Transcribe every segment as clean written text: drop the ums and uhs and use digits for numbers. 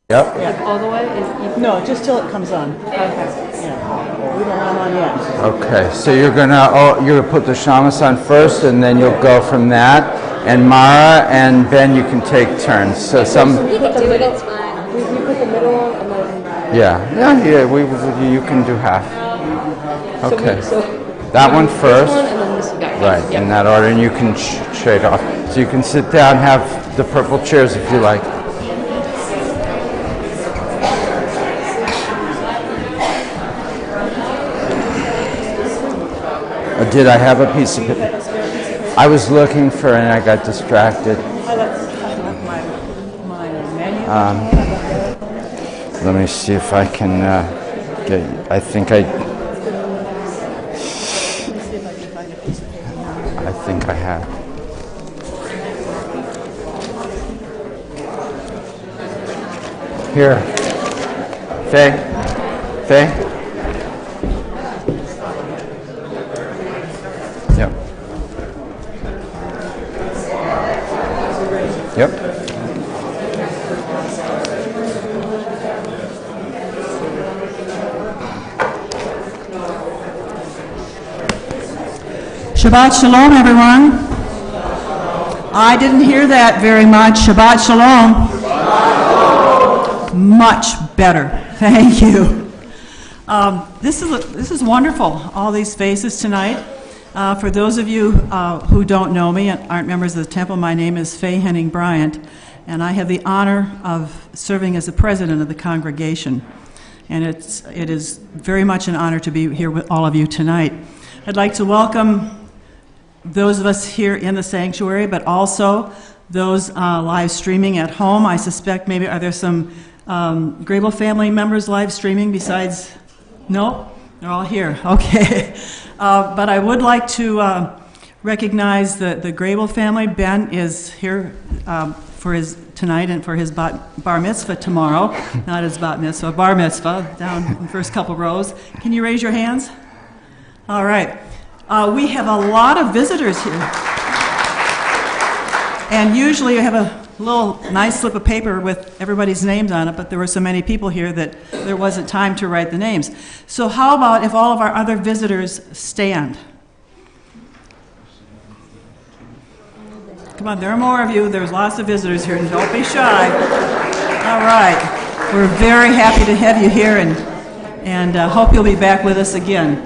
Yep. Like all the way? No, just till it comes on. Okay. Yeah. We don't have on yet. Okay, so you're gonna put the shamas on first, and then you'll go from that. And Mara and Ben, you can take turns. So some. We can do it. It's fine. We put the middle on and then. Yeah. You can do half. Okay. So That one first. This one and then this guy. Right, in that order, and you can trade off. So you can sit down, have the purple chairs if you like. Did I have a piece of paper? I was looking for it and I got distracted. I left my menu. Let me see if I can get. I think I have. Here. Faye? Yep. Yep. Shabbat Shalom, everyone. I didn't hear that very much. Shabbat Shalom. Much better. Thank you. This is wonderful, all these faces tonight. For those of you who don't know me and aren't members of the temple, my name is Faye Henning Bryant, and I have the honor of serving as the president of the congregation. And it is very much an honor to be here with all of you tonight. I'd like to welcome those of us here in the sanctuary, but also those live streaming at home. I suspect maybe, are there some Grable family members live streaming besides? No? They're all here. Okay. But I would like to recognize the Grable family. Ben is here for his tonight and for his bar mitzvah tomorrow. Not his bat mitzvah, bar mitzvah, down in the first couple rows. Can you raise your hands? All right. We have a lot of visitors here. And usually you have a little nice slip of paper with everybody's names on it, but there were so many people here that there wasn't time to write the names. So how about if all of our other visitors stand? Come on, there are more of you. There's lots of visitors here, and don't be shy. All right. We're very happy to have you here, and hope you'll be back with us again.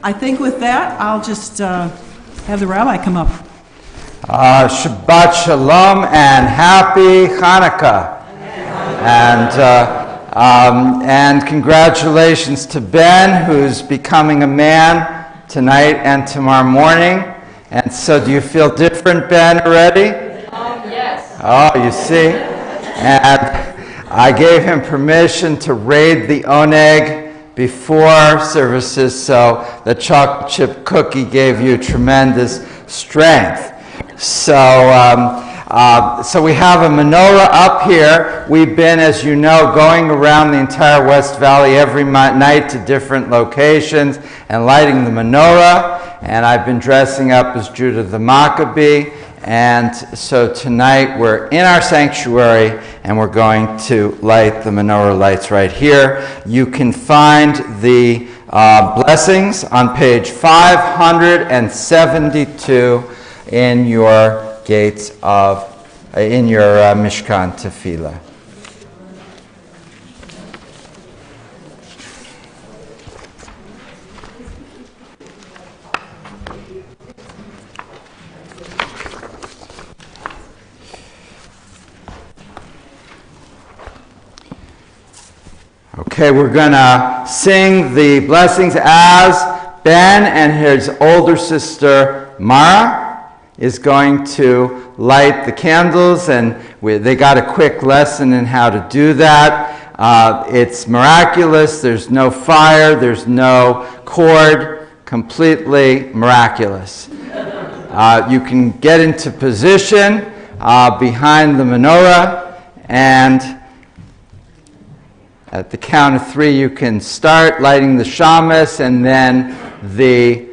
I think with that, I'll just have the rabbi come up. Shabbat Shalom and Happy Hanukkah. And congratulations to Ben, who's becoming a man tonight and tomorrow morning. And so do you feel different, Ben, already? Yes. Oh, you see? And I gave him permission to raid the oneg before services, so the chocolate chip cookie gave you tremendous strength. So we have a menorah up here. We've been, as you know, going around the entire West Valley every night to different locations and lighting the menorah. And I've been dressing up as Judah the Maccabee. And so tonight we're in our sanctuary and we're going to light the menorah lights right here. You can find the blessings on page 572 in your gates in your Mishkan Tefillah. Okay, we're going to sing the blessings as Ben and his older sister Mara is going to light the candles, and they got a quick lesson in how to do that. It's miraculous. There's no fire. There's no cord. Completely miraculous. You can get into position behind the menorah, and at the count of 3, you can start lighting the shamas and then the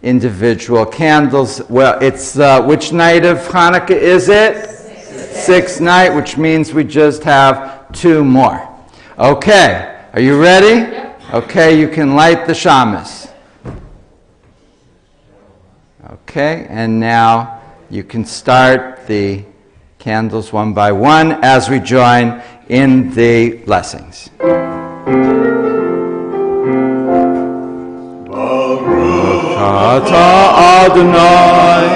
individual candles. Well, it's which night of Hanukkah is it? Sixth night, which means we just have 2 more. Okay, are you ready? Yep. Okay, you can light the shamas. Okay, and now you can start the candles one by one as we join in the blessings. Ata Adonai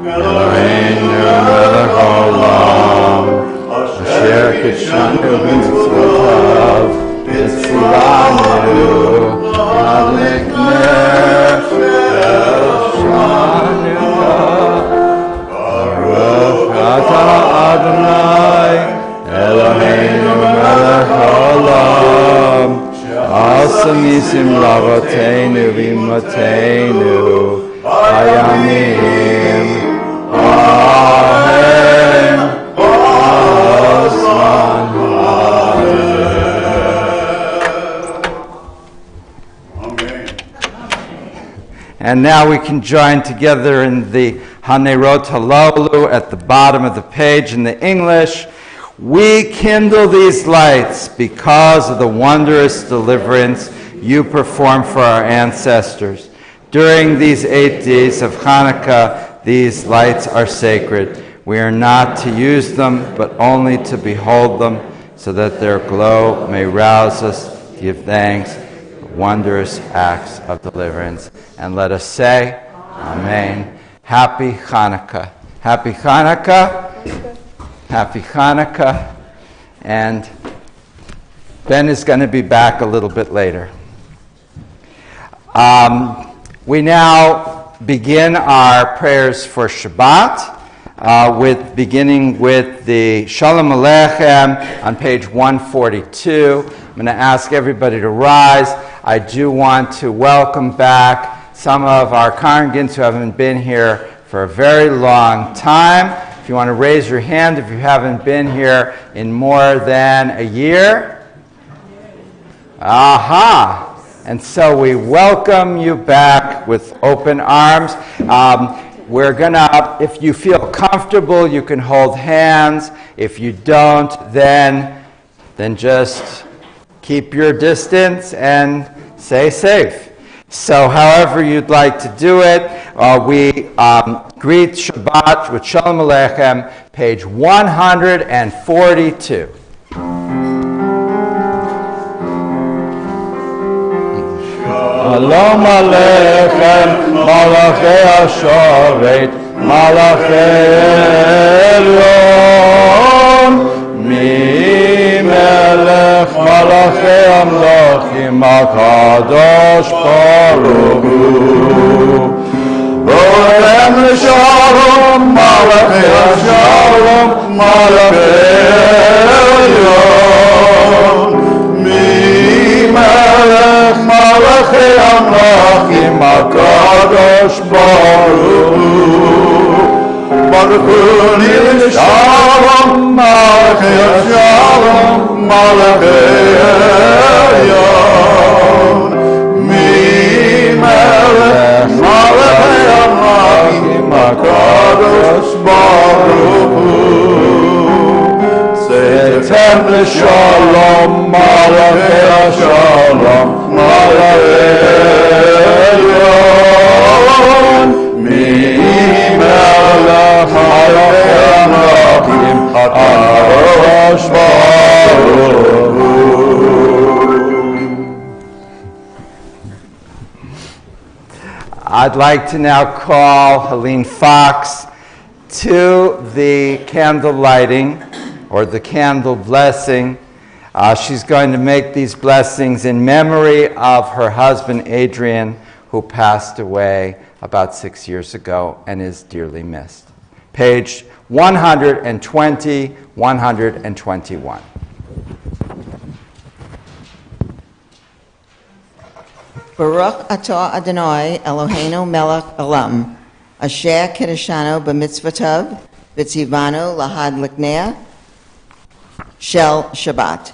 Eloheinu melech haolam asher kidshanu b'mitzvotav v'tzivanu adlik ner el-shanuka Baruch Ata Adonai Eloheinu melech haolam Asa nisim lavoteinu v'imotenu hayamim ahem asman Amen. And now we can join together in the Hanerot Halolu at the bottom of the page in the English. We kindle these lights because of the wondrous deliverance you performed for our ancestors. During these 8 days of Hanukkah, these lights are sacred. We are not to use them, but only to behold them, so that their glow may rouse us to give thanks for wondrous acts of deliverance. And let us say, Amen. Happy Hanukkah. Happy Hanukkah. Happy Hanukkah, and Ben is going to be back a little bit later. We now begin our prayers for Shabbat, beginning with the Shalom Aleichem on page 142. I'm going to ask everybody to rise. I do want to welcome back some of our congregants who haven't been here for a very long time. If you want to raise your hand if you haven't been here in more than a year. Aha! And so we welcome you back with open arms. We're going to, if you feel comfortable, you can hold hands. If you don't, then just keep your distance and stay safe. So however you'd like to do it, we greet Shabbat with Shalom Aleichem, page 142. Shalom Aleichem, Malachei Hasharet, Malachei Elyon, Melech Malachei Amlachim HaKadosh Baruch Hu. Borem Shalom, Malachei Shalom, Malachei Elyon. Melech Malachei Amlachim HaKadosh Baruch Hu. Baruch Hu Shalom, Malachei Shalom, Malachei Elyon. Melech Malachei Amlachim HaKadosh Baruch Hu. Setem Shalom, Malachei Shalom, Malachei Elyon. Melech Malachei Amlachim HaKadosh Baruch Hu. I'd like to now call Helene Fox to the candle lighting or the candle blessing. She's going to make these blessings in memory of her husband Adrian, who passed away about 6 years ago and is dearly missed. Page 120, 121. Baruch atah Adonai Eloheinu melech olam, asher kiddushanu b'mitzvotav, v'tzivanu lahad liknei shel Shabbat.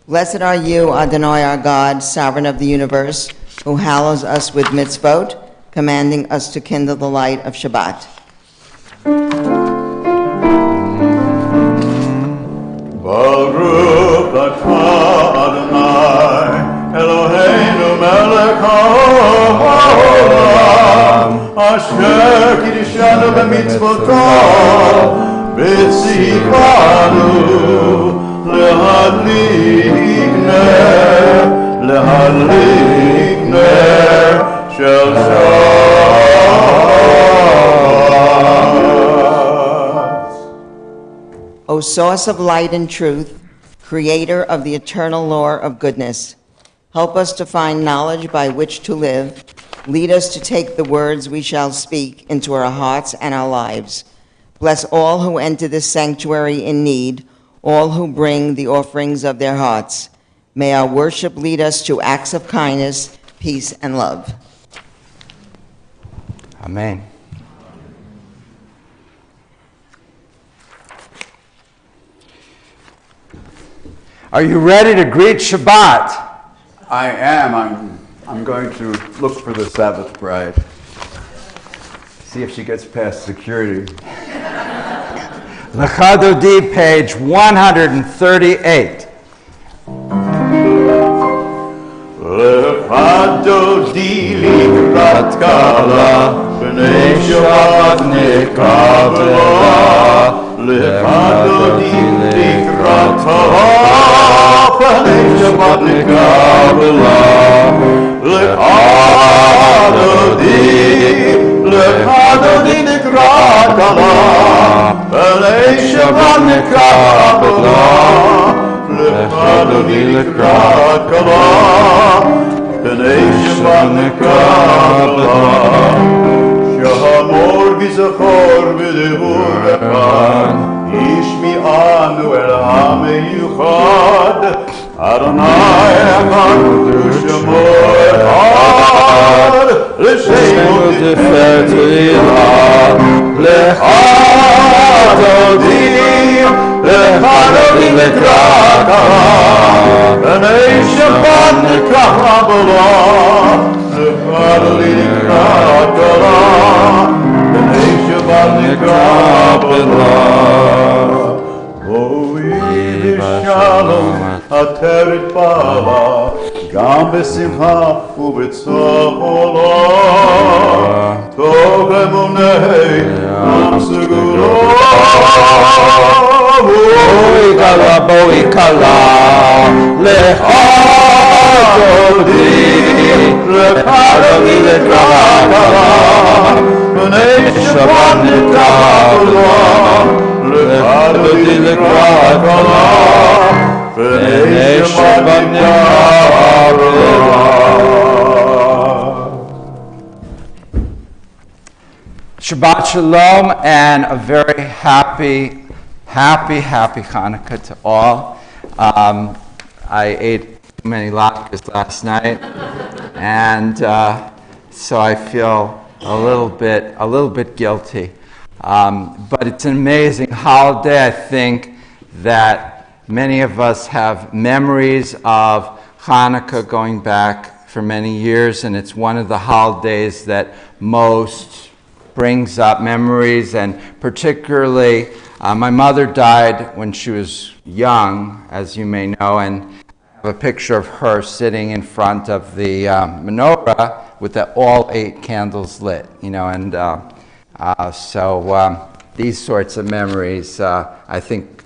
Blessed are you, Adonai our God, sovereign of the universe, who hallows us with mitzvot, commanding us to kindle the light of Shabbat. Baruch אשר קידשנו במצוותיו וציוונו להדליק נר של שבת. O source of light and truth, creator of the eternal law of goodness, help us to find knowledge by which to live. Lead us to take the words we shall speak into our hearts and our lives. Bless all who enter this sanctuary in need, all who bring the offerings of their hearts. May our worship lead us to acts of kindness, peace, and love. Amen. Are you ready to greet Shabbat? I am. I'm going to look for the Sabbath bride. See if she gets past security. L'chadodi, page 138. L'chadodi likrat kala, b'nei Shabbat nekabla. L'chadodi likrat kala, b'nei Shabbat nekabla. L'chadodi likrat kala, b'nei Shabbat nekabla. L'chadodi likrat kala, b'nei Shabbat nekabla. Shahamor v'zachor v'devur echad, yishmi'anu el ha'meyuchad. Adonai echad u'shemo echad, l'shemo tefetzilah. L'chadodi likrat kala, b'nei Shabbat nekabla. L'chadodi likrat kala, b'nei Shabbat nekabla. Boi v'shalom ateret bala, גם בשמחה ובצהלה, טוב אמוני עם סגולה. בואי כלה, l'chadodi likrat kala, b'nei Shabbat nekabla. L'chadodi likrat kala, b'nei Shabbat nekabla. Shabbat Shalom and a very happy Hanukkah to all. I ate too many latkes last night, and so I feel a little bit guilty. But it's an amazing holiday. I think that many of us have memories of Hanukkah going back for many years, and it's one of the holidays that most brings up memories, and particularly my mother died when she was young, as you may know, and I have a picture of her sitting in front of the menorah with all 8 candles lit, and so these sorts of memories I think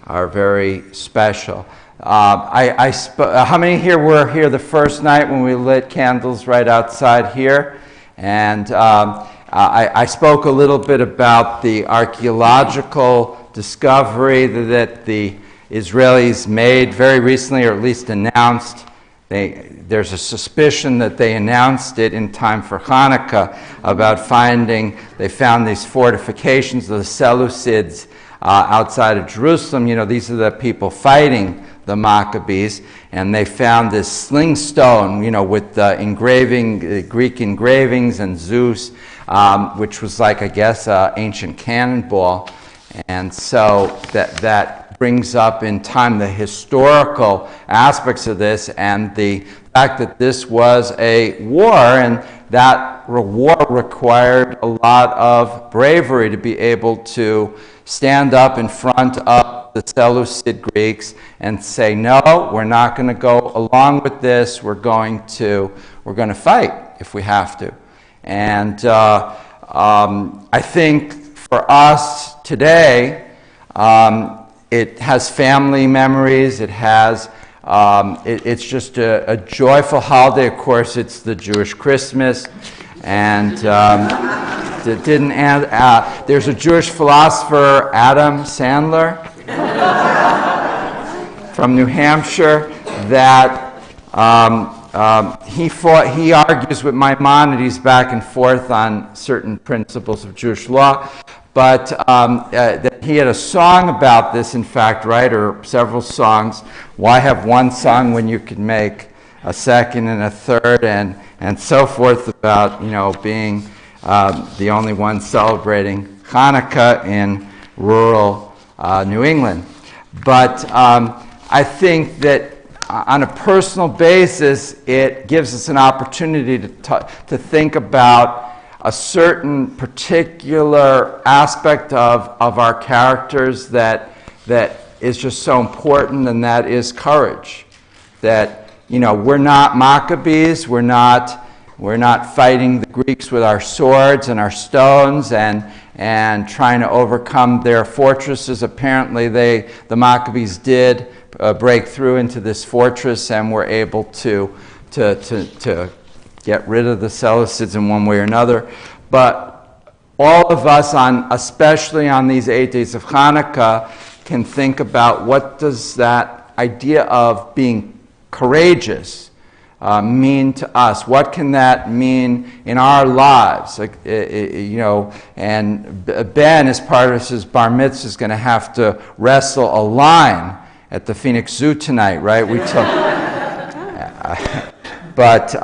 are very special. How many here were here the first night when we lit candles right outside here? And I spoke a little bit about the archaeological discovery that the Israelis made very recently, or at least announced. There's a suspicion that they announced it in time for Hanukkah about they found these fortifications, the Seleucids, outside of Jerusalem. These are the people fighting the Maccabees, and they found this sling stone, with the Greek engravings and Zeus, which was like, I guess, an ancient cannonball. And so that brings up in time the historical aspects of this, and the fact that this was a war, and that war required a lot of bravery to be able to stand up in front of the Seleucid Greeks and say, no, we're not going to go along with this. We're going to fight if we have to. And I think for us today, it has family memories. It has, it's just a joyful holiday. Of course, it's the Jewish Christmas. And it didn't add, there's a Jewish philosopher, Adam Sandler, from New Hampshire, that he argues with Maimonides back and forth on certain principles of Jewish law. But that he had a song about this, in fact, right, or several songs. Why have one song when you could make a second and a third, and so forth, about, you know, being the only one celebrating Hanukkah in rural New England. But I think that on a personal basis, it gives us an opportunity to think about a certain particular aspect of our characters that is just so important, and that is courage. That, you know, we're not Maccabees, we're not fighting the Greeks with our swords and our stones and trying to overcome their fortresses. Apparently the Maccabees did break through into this fortress and were able to get rid of the Seleucids in one way or another. But all of us, especially on these 8 days of Hanukkah, can think about what does that idea of being courageous mean to us? What can that mean in our lives? Like, you know, and Ben, as part of his bar mitzvah, is going to have to wrestle a lion at the Phoenix Zoo tonight, right? We took, but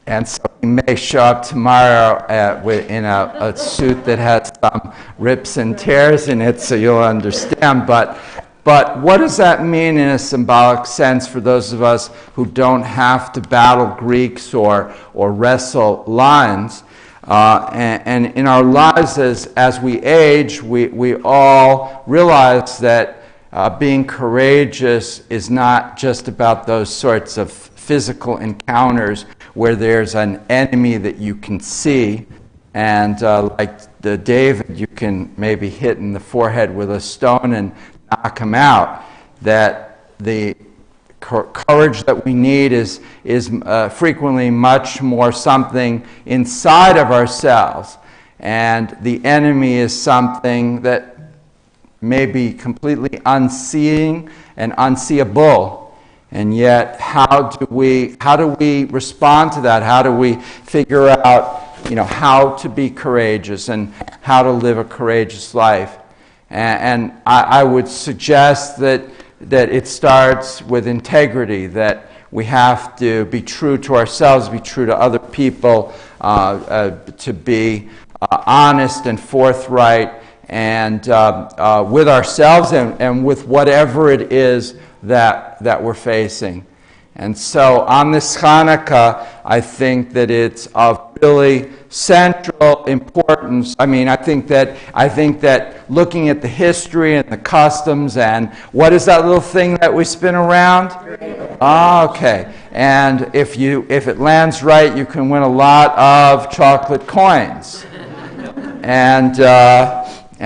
and so he may show up tomorrow in a suit that has some rips and tears in it, so you'll understand. But what does that mean in a symbolic sense for those of us who don't have to battle Greeks or wrestle lions? And in our lives as we age, we all realize that being courageous is not just about those sorts of physical encounters where there's an enemy that you can see, and like the David, you can maybe hit in the forehead with a stone and knock him out. That the courage that we need is frequently much more something inside of ourselves, and the enemy is something that may be completely unseeing and unseeable. And yet, how do we respond to that? How do we figure out, you know, how to be courageous and how to live a courageous life? And I would suggest that it starts with integrity, that we have to be true to ourselves, be true to other people, to be honest and forthright, and with ourselves and with whatever it is that we're facing. And so on this Hanukkah, I think that it's of really central importance. I mean, I think that looking at the history and the customs, and what is that little thing that we spin around? Oh, okay. And if it lands right, you can win a lot of chocolate coins. And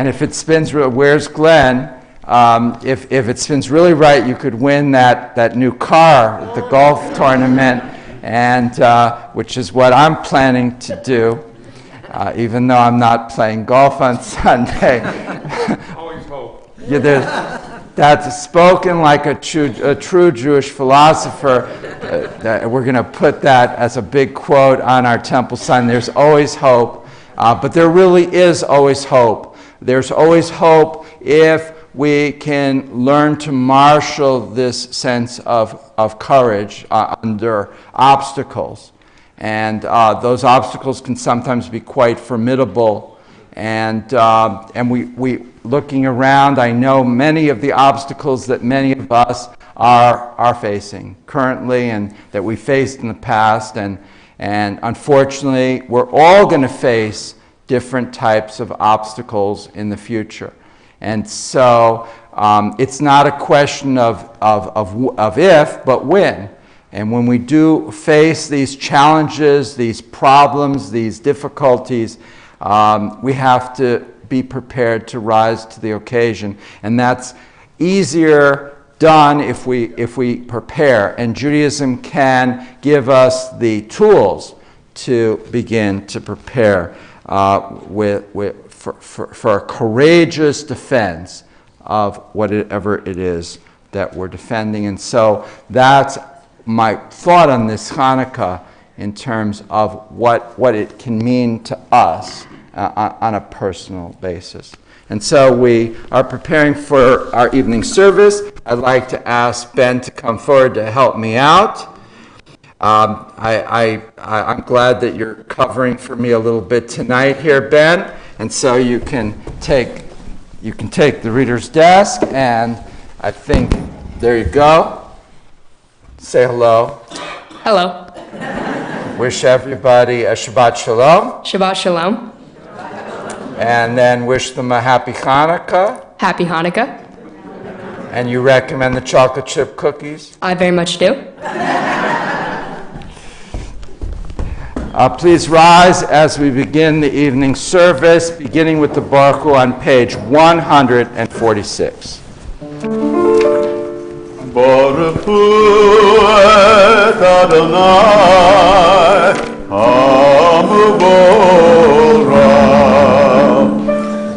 if it spins, where's Glenn? If it spins really right, you could win that new car at the golf tournament, and which is what I'm planning to do, even though I'm not playing golf on Sunday. Always hope. Yeah, that's spoken like a true Jewish philosopher. We're going to put that as a big quote on our temple sign. There's always hope, but there really is always hope. There's always hope if we can learn to marshal this sense of courage under obstacles. And those obstacles can sometimes be quite formidable. And we looking around, I know many of the obstacles that many of us are facing currently and that we faced in the past. And unfortunately, we're all going to face different types of obstacles in the future. And so it's not a question of if, but when. And when we do face these challenges, these problems, these difficulties, we have to be prepared to rise to the occasion. And that's easier done if we prepare. And Judaism can give us the tools to begin to prepare for a courageous defense of whatever it is that we're defending. And so that's my thought on this Hanukkah in terms of what it can mean to us on a personal basis. And so we are preparing for our evening service. I'd like to ask Ben to come forward to help me out. I'm glad that you're covering for me a little bit tonight here, Ben. And so you can take the reader's desk, and I think there you go. Say hello. Hello. Wish everybody a Shabbat Shalom. Shabbat Shalom. And then wish them a happy Hanukkah. Happy Hanukkah. And you recommend the chocolate chip cookies? I very much do. Please rise as we begin the evening service, beginning with the Baruch Hu on page 146. Baruch Hu et Adonai HaMevorach.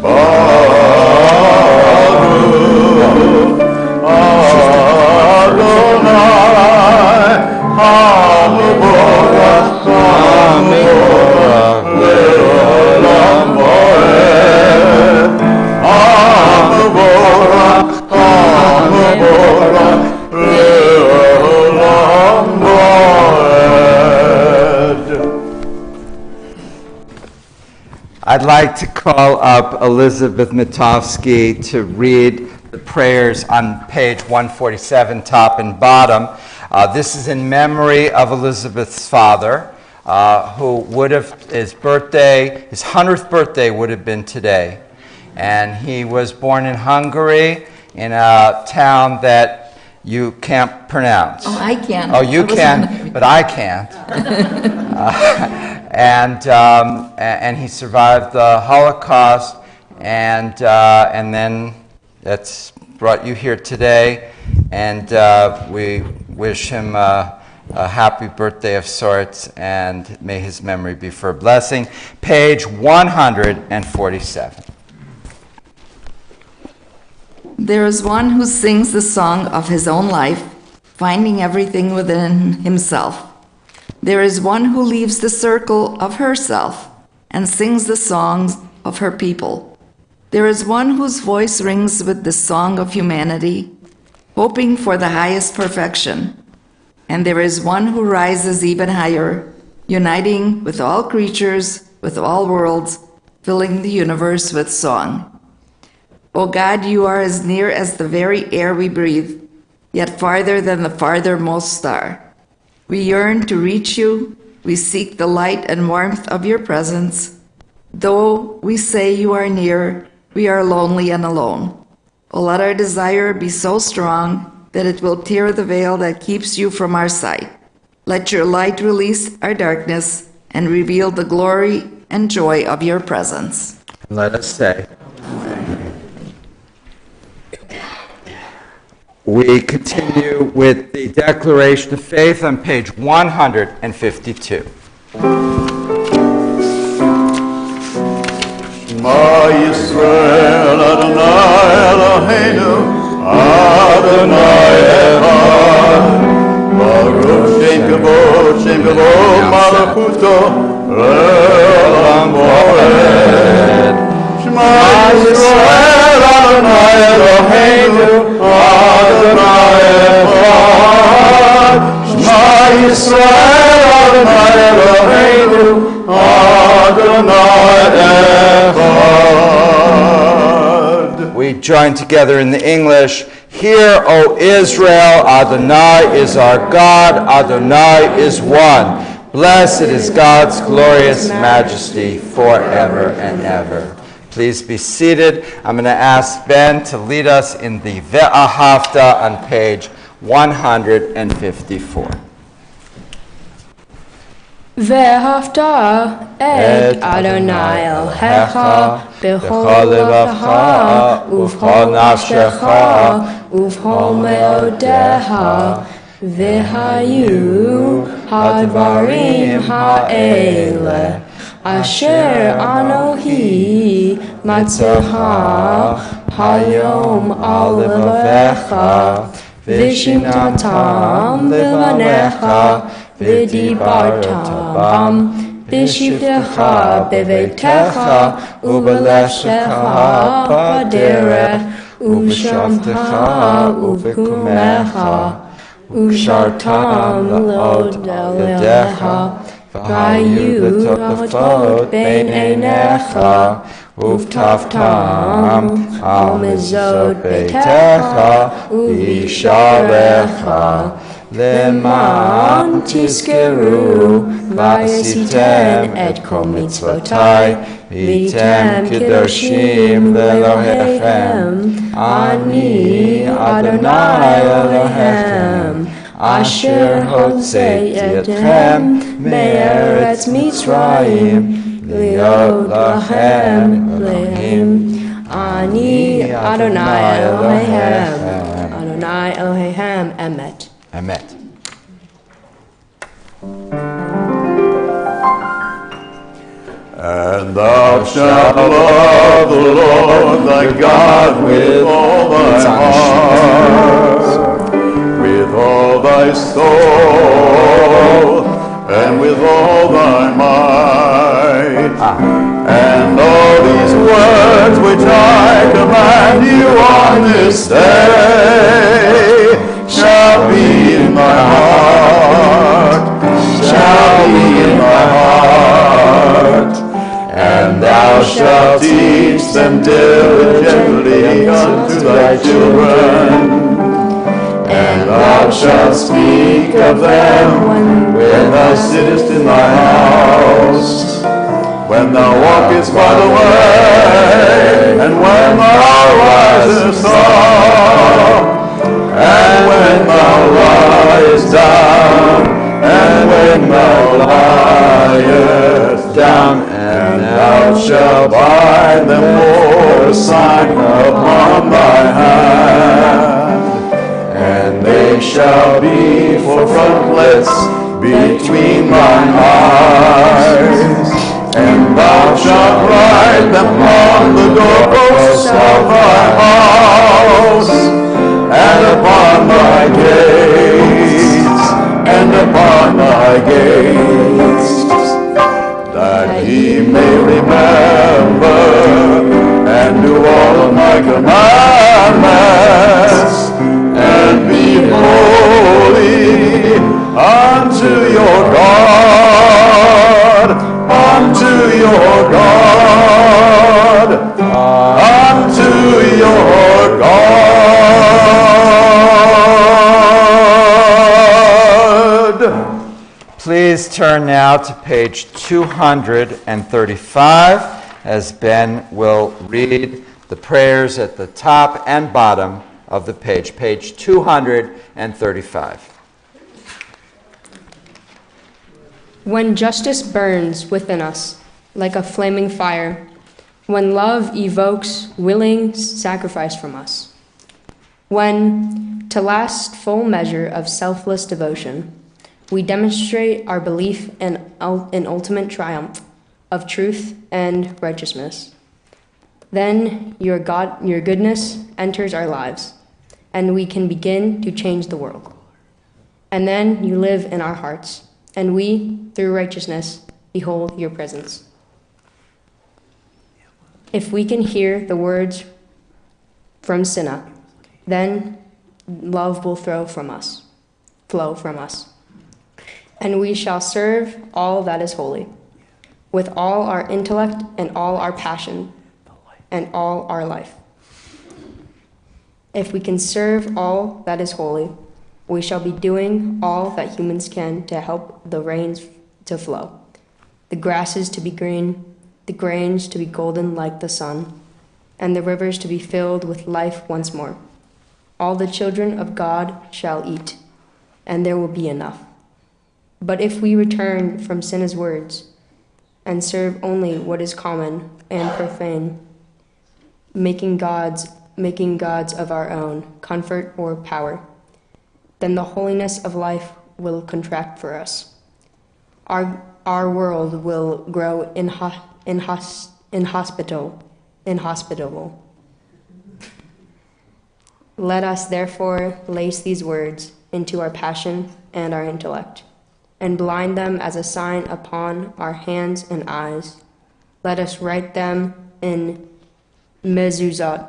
Baruch Adonai HaMevorach. Le'olam Moed. HaMevorach. HaMevorach. Le'olam Moed. I'd like to call up Elizabeth Mitofsky to read the prayers on page 147, top and bottom. This is in memory of Elizabeth's father, who would have, his 100th birthday would have been today. And he was born in Hungary, in a town that you can't pronounce. Oh, I can. Oh, you can, but I can't. And he survived the Holocaust, and then that's brought you here today, and we wish him a happy birthday of sorts, and may his memory be for a blessing. Page 147. There is one who sings the song of his own life, finding everything within himself. There is one who leaves the circle of herself and sings the songs of her people. There is one whose voice rings with the song of humanity, hoping for the highest perfection. And there is one who rises even higher, uniting with all creatures, with all worlds, filling the universe with song. O God, you are as near as the very air we breathe, yet farther than the farthermost star. We yearn to reach you, we seek the light and warmth of your presence. Though we say you are near, we are lonely and alone. O let our desire be so strong that it will tear the veil that keeps you from our sight. Let your light release our darkness and reveal the glory and joy of your presence. Let us say. We continue with the Declaration of Faith on page 152. Shema Yisrael Adonai Eloheinu Adonai Echad Baruch Shem Kavod Malachuto Le'olam Moed. Shema Yisrael Adonai Eloheinu Adonai Echad. Shema Yisrael Adonai Eloheinu Adonai Echad. We join together in the English. Hear, O Israel, Adonai is our God, Adonai is one. Blessed is God's glorious majesty forever and ever. Please be seated. I'm going to ask Ben to lead us in the Ve'ahavta on page 154. ואהבת את אדוני אלוהיך בכל לבבך ובכל נפשך ובכל מאודיך. והיו הדברים האלה אשר אנוכי מצאך היום על לבביך ושיננתם לבניך ודיברת בם בשבתך בביתך ובלשך בדרך ובשעותיך ובקומך ושרתם לעוד אלוהיך והיו לטפות בין עיניך ובטפתם על מזוזות ביתך ובשעריך למען תזכרו ועשיתם את כל מצוותי והייתם קדושים לאלוהיכם. אני אדוני אלוהיכם אשר הוצאתי אתכם מארץ מצרים להיות לכם אלוהים. אני אדוני אלוהיכם, אדוני אלוהיכם אמת. Amen. And thou shalt love the Lord thy God with all thy heart, with all thy soul, and with all thy might. And all these words which I command you on this day shall be in my heart, shall be in my heart. And thou shalt teach them diligently unto thy children, and thou shalt speak of them when thou sittest in thy house, when thou walkest by the way, and when thou risest up, and when thou liest down, and when thou liest down, and thou shalt bind them for a sign upon thy hand, and they shall be for frontlets between thine eyes, and thou shalt write them on the doorposts of thy house, and upon thy gates, and upon thy gates, that ye may remember and do all of my commandments, and be holy unto your God, unto your God, unto your God. Please turn now to page 235 as Ben will read the prayers at the top and bottom of the page, page 235. When justice burns within us like a flaming fire, when love evokes willing sacrifice from us, when, to last full measure of selfless devotion, we demonstrate our belief in ultimate triumph of truth and righteousness, then your goodness enters our lives, and we can begin to change the world. And then you live in our hearts, and we, through righteousness, behold your presence. If we can hear the words from Sinah, then love will flow from us. And we shall serve all that is holy, with all our intellect and all our passion and all our life. If we can serve all that is holy, we shall be doing all that humans can to help the rains to flow, the grasses to be green, the grains to be golden like the sun, and the rivers to be filled with life once more. All the children of God shall eat, and there will be enough. But if we return from sin as words and serve only what is common and profane, making gods of our own comfort or power, then the holiness of life will contract for us. Our world will grow inhospitable. Let us therefore lace these words into our passion and our intellect, and blind them as a sign upon our hands and eyes. Let us write them in mezuzot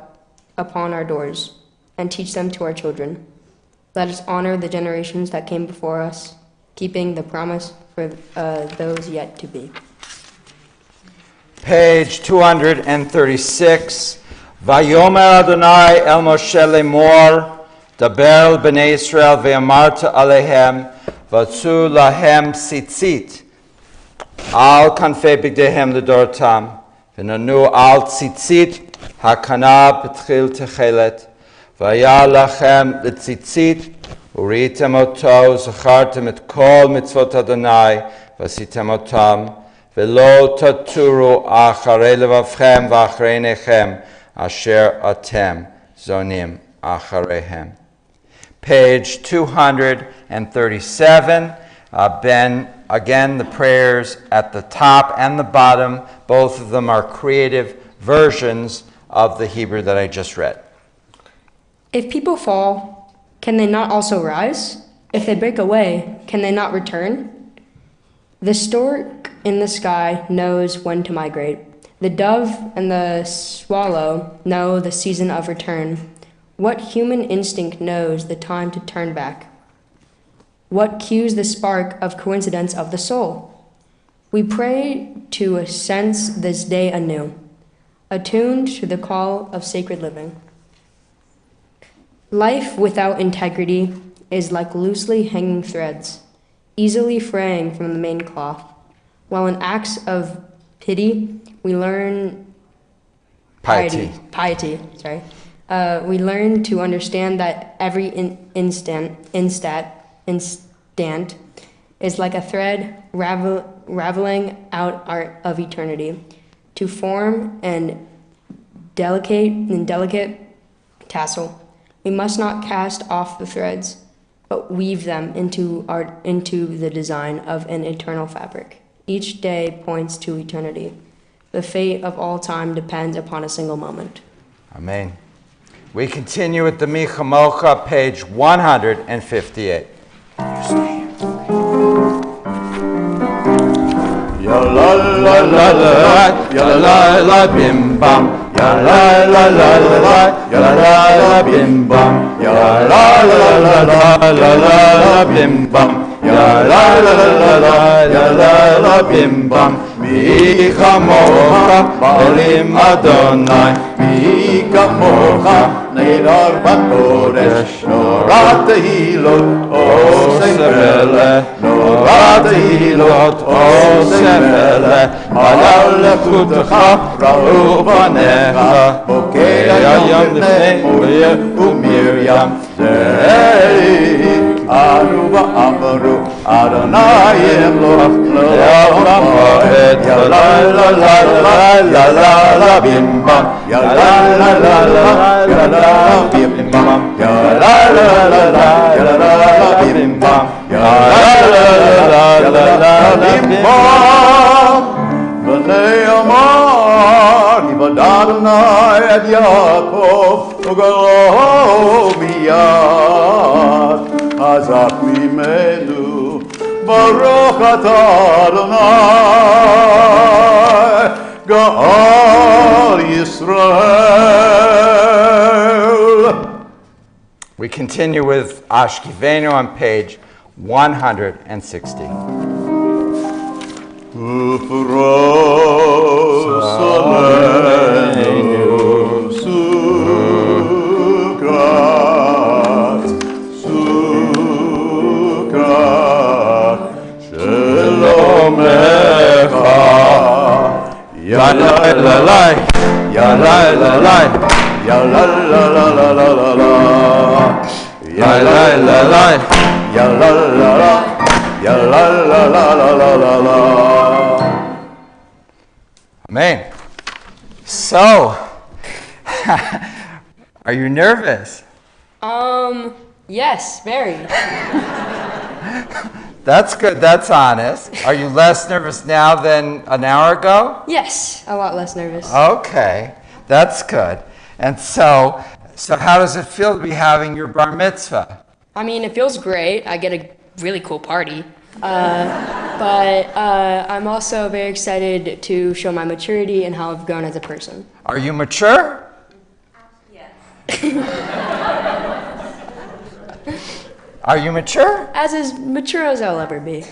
upon our doors, and teach them to our children. Let us honor the generations that came before us, keeping the promise for those yet to be. Page 236. Vayomer Adonai el Moshe lemor, daber el bnei Israel ve'amarta alehem, vatzu lahem tzitzit, al kanfei bigdehem ledorotam, v'nanu al tzitzit hakana b'tchil techelet, v'aya lachem letzitzit, uritem oto, zachartem et kol mitzvot Adonai, v'asitem otam, v'lo taturu acharei levavchem v'acharei nechem, asher atem zonim acharehem. Page 237. Again, the prayers at the top and the bottom, both of them are creative versions of the Hebrew that I just read. If people fall, can they not also rise? If they break away, can they not return? The stork in the sky knows when to migrate. The dove and the swallow know the season of return. What human instinct knows the time to turn back? What cues the spark of coincidence of the soul? We pray to sense this day anew, attuned to the call of sacred living. Life without integrity is like loosely hanging threads, easily fraying from the main cloth, while in acts of pity, we learn piety. We learn to understand that every instant is like a thread raveling out of eternity to form and delicate tassel. We must not cast off the threads, but weave them into the design of an eternal fabric. Each day points to eternity. The fate of all time depends upon a single moment. Amen. We continue with the Micha Mocha, page 158. Ya la la la la, ya la la bim bam, ya la la la la, ya la la bim bam, ya la la la la bim bam, ya la la la, ya la bim bam. Mi chamocha balim Adonai, mi chamocha neidar bakodesh, norat tehilot osem melech, norat tehilot osem melech, halal lekutecha ra'u banecha, bokei hayam lefnei Moshe u'Miriam, ze'eri anu ba'amru Adonai Eloach le'olam ha'ed. Ya la la la la, ya la la bim bam, ya la la la la, ya la bim bam, ya la la la la, ya la bim bam, ya la la la la, bim bam. V'nei amar hivadad Adonai et Yaakov ugalo miyad hazak mimenu. Baruch atah Adonai, Ga'al Yisrael. We continue with Ashkivenu on page 160. Ufros Aleinu Sukkot, Sukkot, Shelomecha, Ya la la la, Ya la la la, Ya la la la la la la la, Ya la la la, Ya la la la, ya la la la la la la la. Amen. So, are you nervous? Yes, very. That's good. That's honest. Are you less nervous now than an hour ago? Yes, a lot less nervous. Okay, that's good. And so how does it feel to be having your bar mitzvah? I mean, it feels great. I get a really cool party. But I'm also very excited to show my maturity and how I've grown as a person. Are you mature? Yes. Are you mature? As mature as I'll ever be.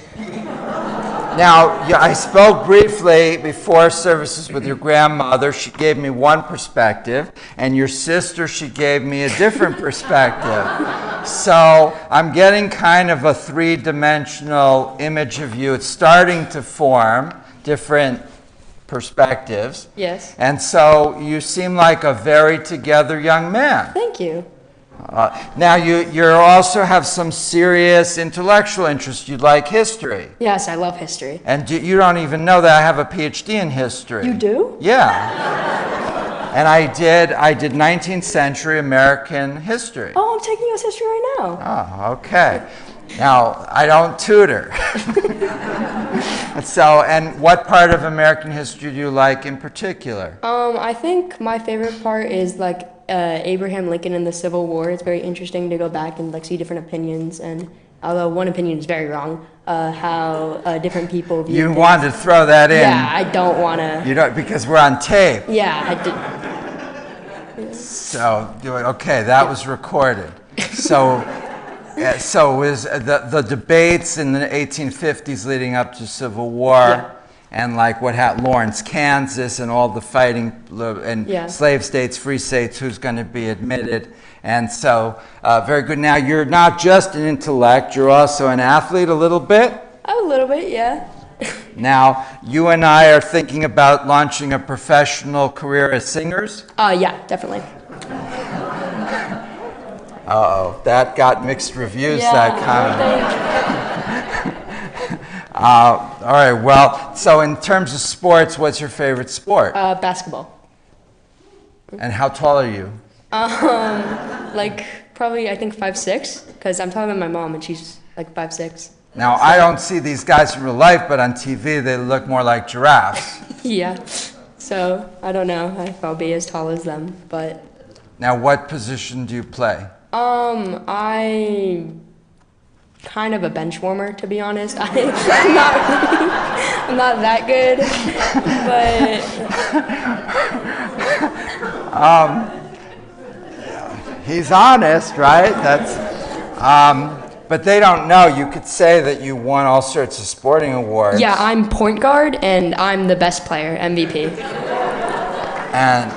Now, I spoke briefly before services with your grandmother. She gave me one perspective, and your sister, she gave me a different perspective. So I'm getting kind of a three-dimensional image of you. It's starting to form different perspectives. Yes. And so you seem like a very together young man. Thank you. Now, you also have some serious intellectual interest. You like history. Yes, I love history. And you don't even know that I have a PhD in history. You do? Yeah. And I did 19th century American history. Oh, I'm taking U.S. history right now. Oh, okay. Now, I don't tutor. So, and what part of American history do you like in particular? I think my favorite part is like Abraham Lincoln and the Civil War. It's very interesting to go back and like see different opinions, and although one opinion is very wrong, how different people view You things. wanted to throw that in. Yeah, I don't want to. You don't, because we're on tape. Yeah, I did. So, okay, that was recorded. So was the debates in the 1850s leading up to Civil War, and like what happened, Lawrence, Kansas, and all the fighting and slave states, free states, who's going to be admitted. And so, very good. Now, you're not just an intellect, you're also an athlete a little bit? A little bit, yeah. Now, you and I are thinking about launching a professional career as singers? Yeah, definitely. Uh-oh, that got mixed reviews, Yeah, that comment. All right, well, so in terms of sports, what's your favorite sport? Basketball. And how tall are you? Like probably I think 5'6", because I'm talking to my mom and she's like 5'6". Now, I don't see these guys in real life, but on TV they look more like giraffes. Yeah, so I don't know if I'll be as tall as them, but... Now, what position do you play? I'm kind of a bench warmer, to be honest. I'm not that good, but he's honest, right? That's but they don't know. You could say that you won all sorts of sporting awards. yeah, I'm point guard and I'm the best player, MVP. And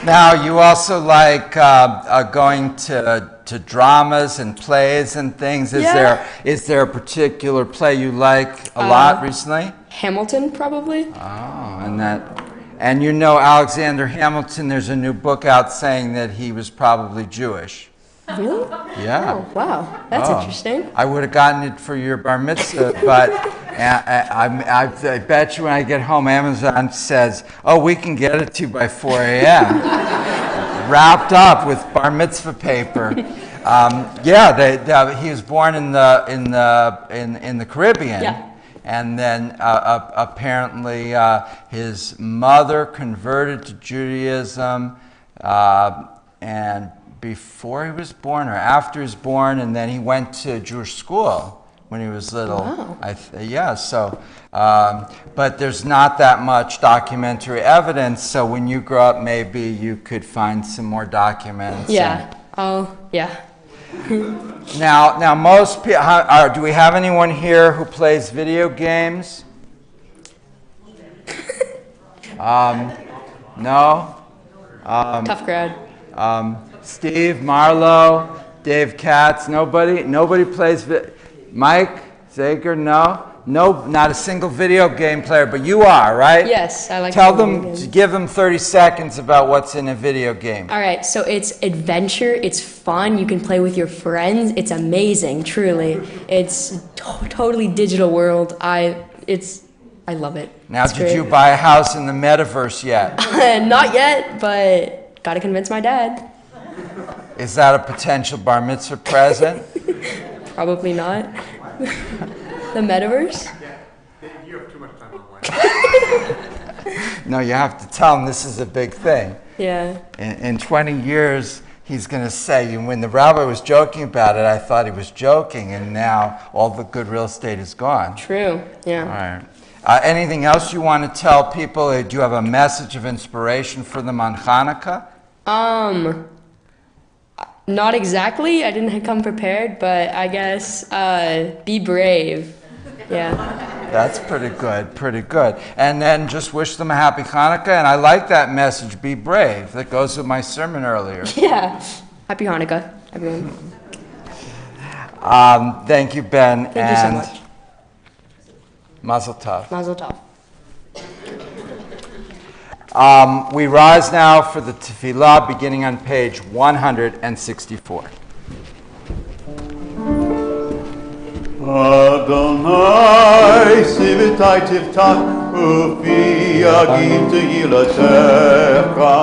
now, you also like going to dramas and plays and things. Is there a particular play you like a lot recently? Hamilton, probably. Oh, and you know Alexander Hamilton. There's a new book out saying that he was probably Jewish. Really? Yeah. Oh, wow. That's interesting. I would have gotten it for your bar mitzvah, but I bet you when I get home, Amazon says, "Oh, we can get it to you by 4 a.m." wrapped up with bar mitzvah paper. He was born in the Caribbean. Yeah. And then apparently his mother converted to Judaism, and before he was born or after he was born, and then he went to Jewish school when he was little. Wow. But there's not that much documentary evidence, so when you grow up, maybe you could find some more documents. Yeah. Yeah. Now, most people, do we have anyone here who plays video games? No? Tough crowd. Steve, Marlo, Dave Katz, nobody? Nobody plays Mike Zager, no? No, not a single video game player, but you are, right? Yes, I like Tell video them, games. give them 30 seconds about what's in a video game. All right, so it's adventure, it's fun, you can play with your friends, it's amazing, truly. It's totally digital world. I love it. Now, It's did great. you buy a house in the metaverse yet? Not yet, but gotta convince my dad. Is that a potential bar mitzvah present? Probably not. The metaverse? You have too much time on Wednesday. No, you have to tell him this is a big thing. Yeah. In 20 years, he's going to say, when the rabbi was joking about it, I thought he was joking, and now all the good real estate is gone. True. Yeah. All right. Anything else you want to tell people? Do you have a message of inspiration for them on Hanukkah? Not exactly. I didn't come prepared, but I guess be brave. Yeah. That's pretty good, pretty good. And then just wish them a happy Hanukkah. And I like that message, be brave. That goes with my sermon earlier. Yeah. Happy Hanukkah, everyone. Thank you, Ben. Thank you so much. Mazel tov. Mazel tov. We rise now for the tefillah, beginning on page 164. Adonai, sivitai tiftach, ufi yagim tehilatecha.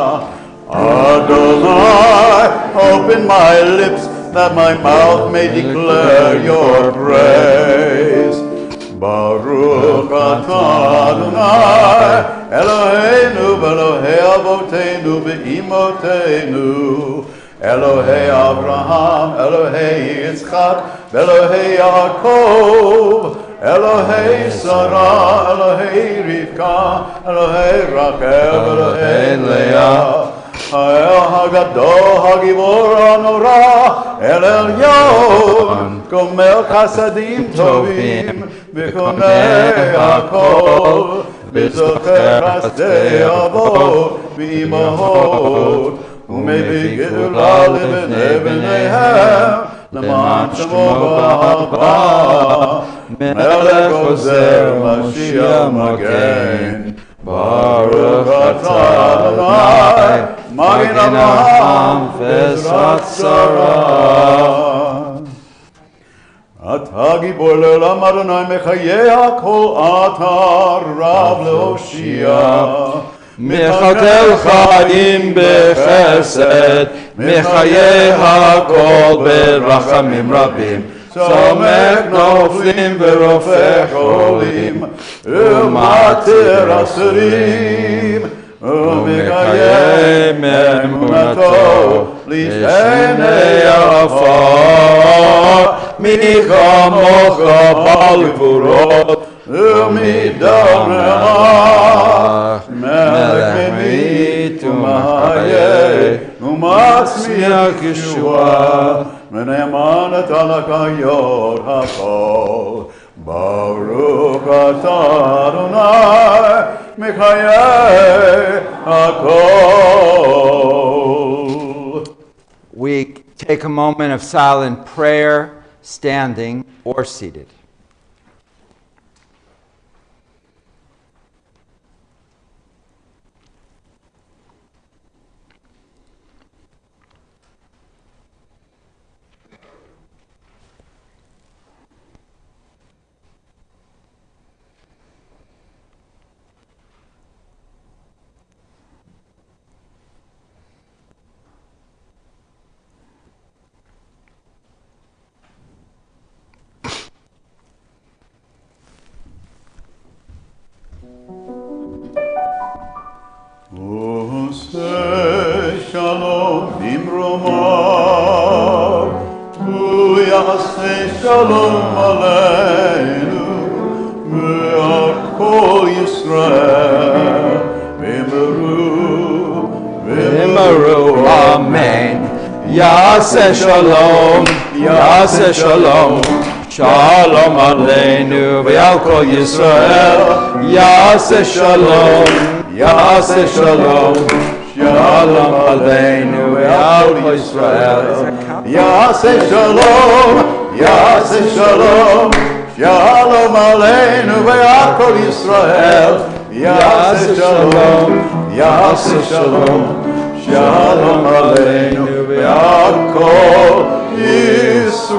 Adonai, open my lips, that my mouth may declare your praise. Baruch atah Adonai, Eloheinu v'Elohei avoteinu v'imotenu, Elohei Abraham, Elohei Yitzchak, Elohei Yaakov, Elohei Sarah, Elohei Rivka, Elohei Rachel, Elohei Leah, Ha'el Hagadol, Hagibor HaNorah, El Elyon, Gomel Chasadim Tovim, V'konei HaKol, V'zocher Hasdei Avot, V'imahot, ומביא גאולה לבני בניהם, למען שמו באהבה, מלך עוזר משיח מגן, ברוך אתה אדוני, מגן אברהם ועזרת שרה. אתה גיבור לעולם אדוני מחיי הכל, אתה רב להושיע. מחדל חיים בחסד, מחיי הכל ברחמים רבים, צומח נופלים ורופא חולים, ומתיר אסירים, ומקיים אמונתו לשני עפר, מי כמוך בעל גבורות ומדם רעך, מלך ממית ומחיה ומצמיח ישועה, ונאמן אתה לקיות הכל. ברוך אתה אדוני מחיי הכל. We take a moment of silent prayer, standing or seated. Shalom bimromav, uyase shalom aleinu, ve'al kol Yisrael, V'maru, amen. Yaseh shalom, Yaseh shalom. Shalom aleinu, ve'al kol Yisrael. Yaseh shalom, Yaseh shalom. Shalom aleinu ve'al kol Yisrael. Yaseh shalom, Yaseh shalom. Shalom Aleinu ve'al kol Yisrael. Yaseh Shalom, Yaseh Shalom. Shalom Aleinu ve'al kol Yisrael.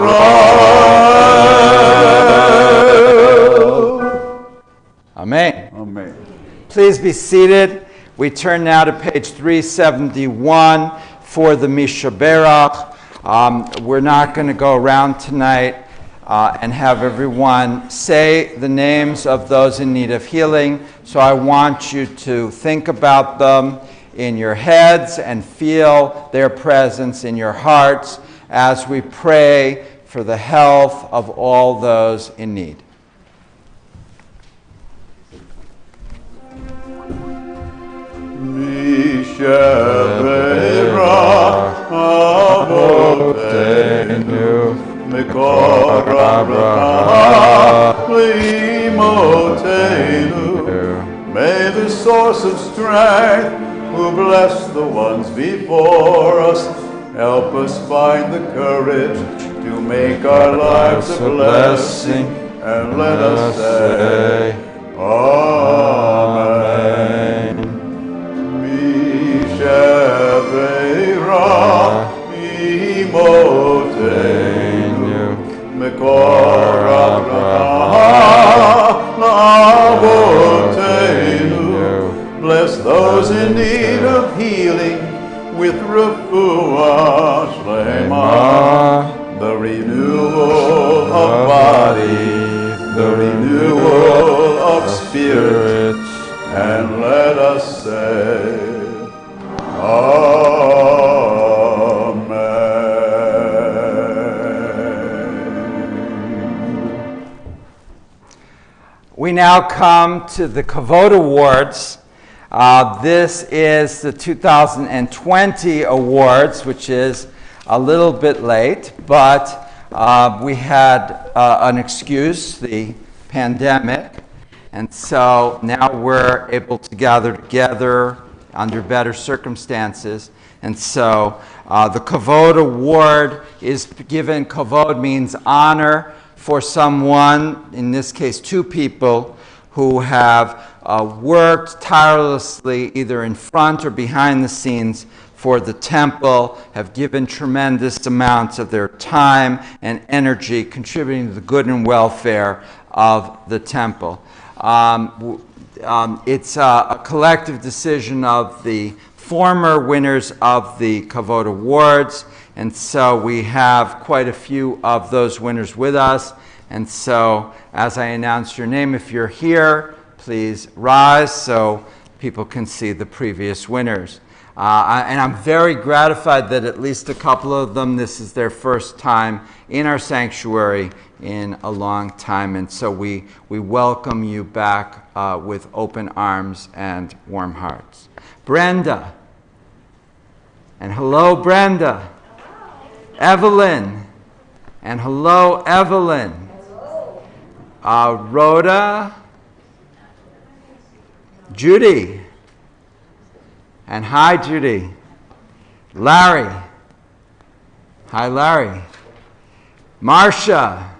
Amen. Amen. Please be seated. We turn now to page 371 for the Mishaberach. We're not going to go around tonight and have everyone say the names of those in need of healing. So I want you to think about them in your heads and feel their presence in your hearts as we pray for the health of all those in need. Mishaberach Avoteinu Mekor Abraham Leimotenu. May the source of strength, who bless the ones before us, help us find the courage to make our lives a blessing, and let us say, Amen. Mishaberach Imotenu Mekor Abraham Avotenu. Bless those in need of healing with refuah shlema, the renewal of body, the renewal of spirit, and let us say, Amen. We now come to the Kavod Awards. This is the 2020 awards, which is a little bit late, but we had an excuse, the pandemic, and so now we're able to gather together under better circumstances. And so the Kavod Award is given. Kavod means honor for someone, in this case 2 people, who have worked tirelessly either in front or behind the scenes for the temple, have given tremendous amounts of their time and energy contributing to the good and welfare of the temple. It's a collective decision of the former winners of the Kavod Awards, and so we have quite a few of those winners with us. And so as I announce your name, if you're here, please rise so people can see the previous winners. And I'm very gratified that at least a couple of them, this is their first time in our sanctuary in a long time. And so we welcome you back with open arms and warm hearts. Brenda. And hello, Brenda. Hello. Evelyn. And hello, Evelyn. Hello. Rhoda. Judy. And hi, Judy. Larry. Hi, Larry. Marcia.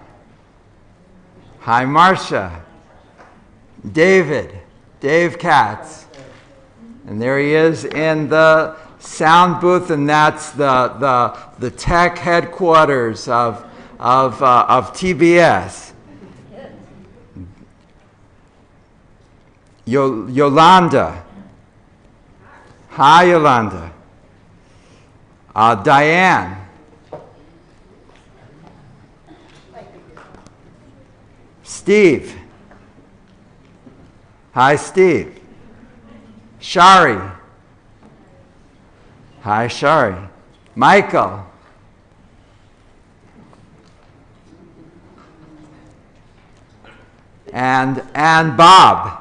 Hi, Marcia. David. Dave Katz. And there he is in the sound booth, and that's the tech headquarters of TBS. Yolanda. Hi, Yolanda. Diane. Steve. Hi, Steve. Shari. Hi, Shari. Michael. And Bob.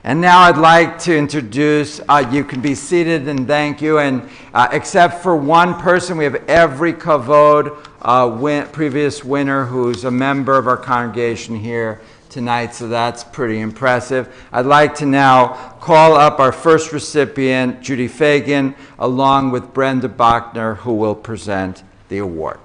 And now I'd like to introduce, you can be seated and thank you. And except for one person, we have every Kavod previous winner who's a member of our congregation here tonight, so that's pretty impressive. I'd like to now call up our first recipient, Judy Fagan, along with Brenda Bachner, who will present the award.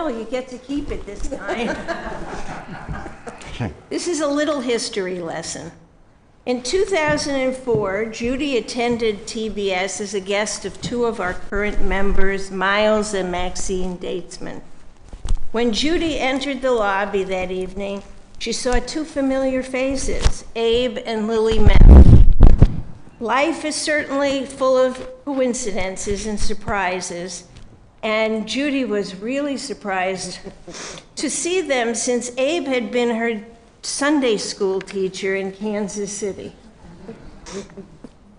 well, you get to keep it this time. This is a little history lesson. In 2004, Judy attended TBS as a guest of two of our current members, Miles and Maxine Datesman. When Judy entered the lobby that evening, she saw two familiar faces, Abe and Lily Meth. Life is certainly full of coincidences and surprises, and Judy was really surprised to see them since Abe had been her Sunday school teacher in Kansas City.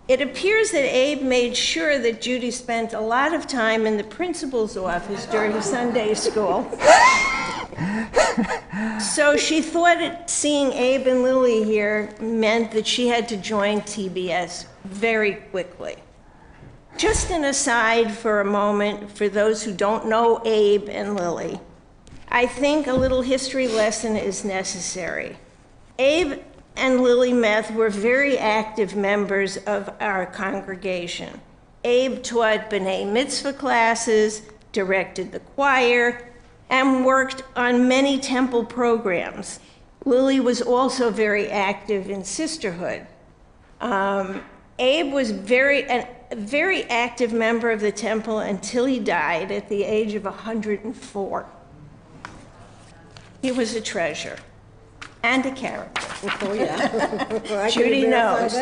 It appears that Abe made sure that Judy spent a lot of time in the principal's office during Sunday school. So she thought seeing Abe and Lily here meant that she had to join TBS very quickly. Just an aside for a moment, for those who don't know Abe and Lily, I think a little history lesson is necessary. Abe and Lily Meth were very active members of our congregation. Abe taught B'nai Mitzvah classes, directed the choir, and worked on many temple programs. Lily was also very active in sisterhood. Abe was a very active member of the temple until he died at the age of 104. He was a treasure and a character. Oh, yeah. Judy knows.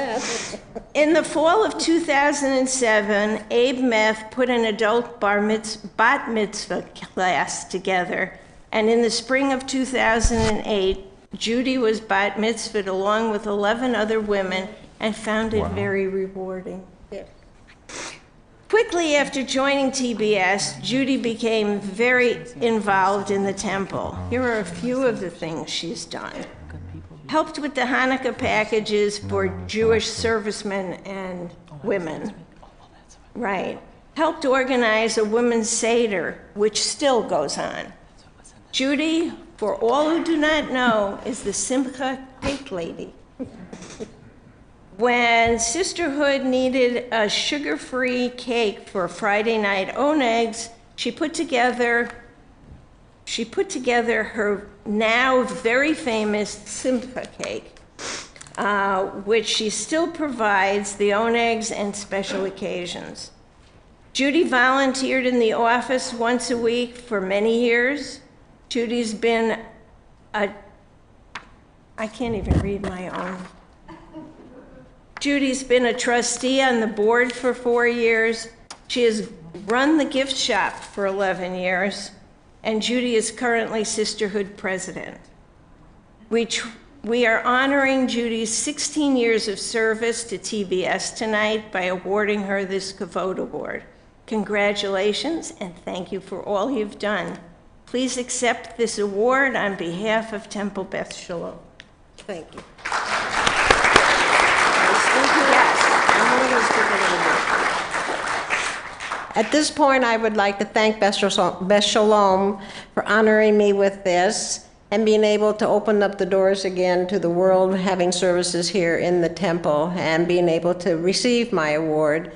In the fall of 2007, Abe Meth put an adult bat mitzvah class together, and in the spring of 2008, Judy was bat mitzvahed along with 11 other women and found it very rewarding. Quickly after joining TBS, Judy became very involved in the temple. Here are a few of the things she's done. Helped with the Hanukkah packages for Jewish servicemen and women. Right. Helped organize a women's Seder, which still goes on. Judy, for all who do not know, is the Simcha cake lady. When Sisterhood needed a sugar-free cake for Friday night onegs, she put together her now very famous Simcha cake, which she still provides the onegs and special occasions. Judy volunteered in the office once a week for many years. Judy's been I can't even read my own. Judy's been a trustee on the board for 4 years. She has run the gift shop for 11 years, and Judy is currently Sisterhood president. We are honoring Judy's 16 years of service to TBS tonight by awarding her this Kavod Award. Congratulations, and thank you for all you've done. Please accept this award on behalf of Temple Beth Shalom. Thank you. At this point, I would like to thank Beth Shalom for honoring me with this and being able to open up the doors again to the world, having services here in the temple and being able to receive my award.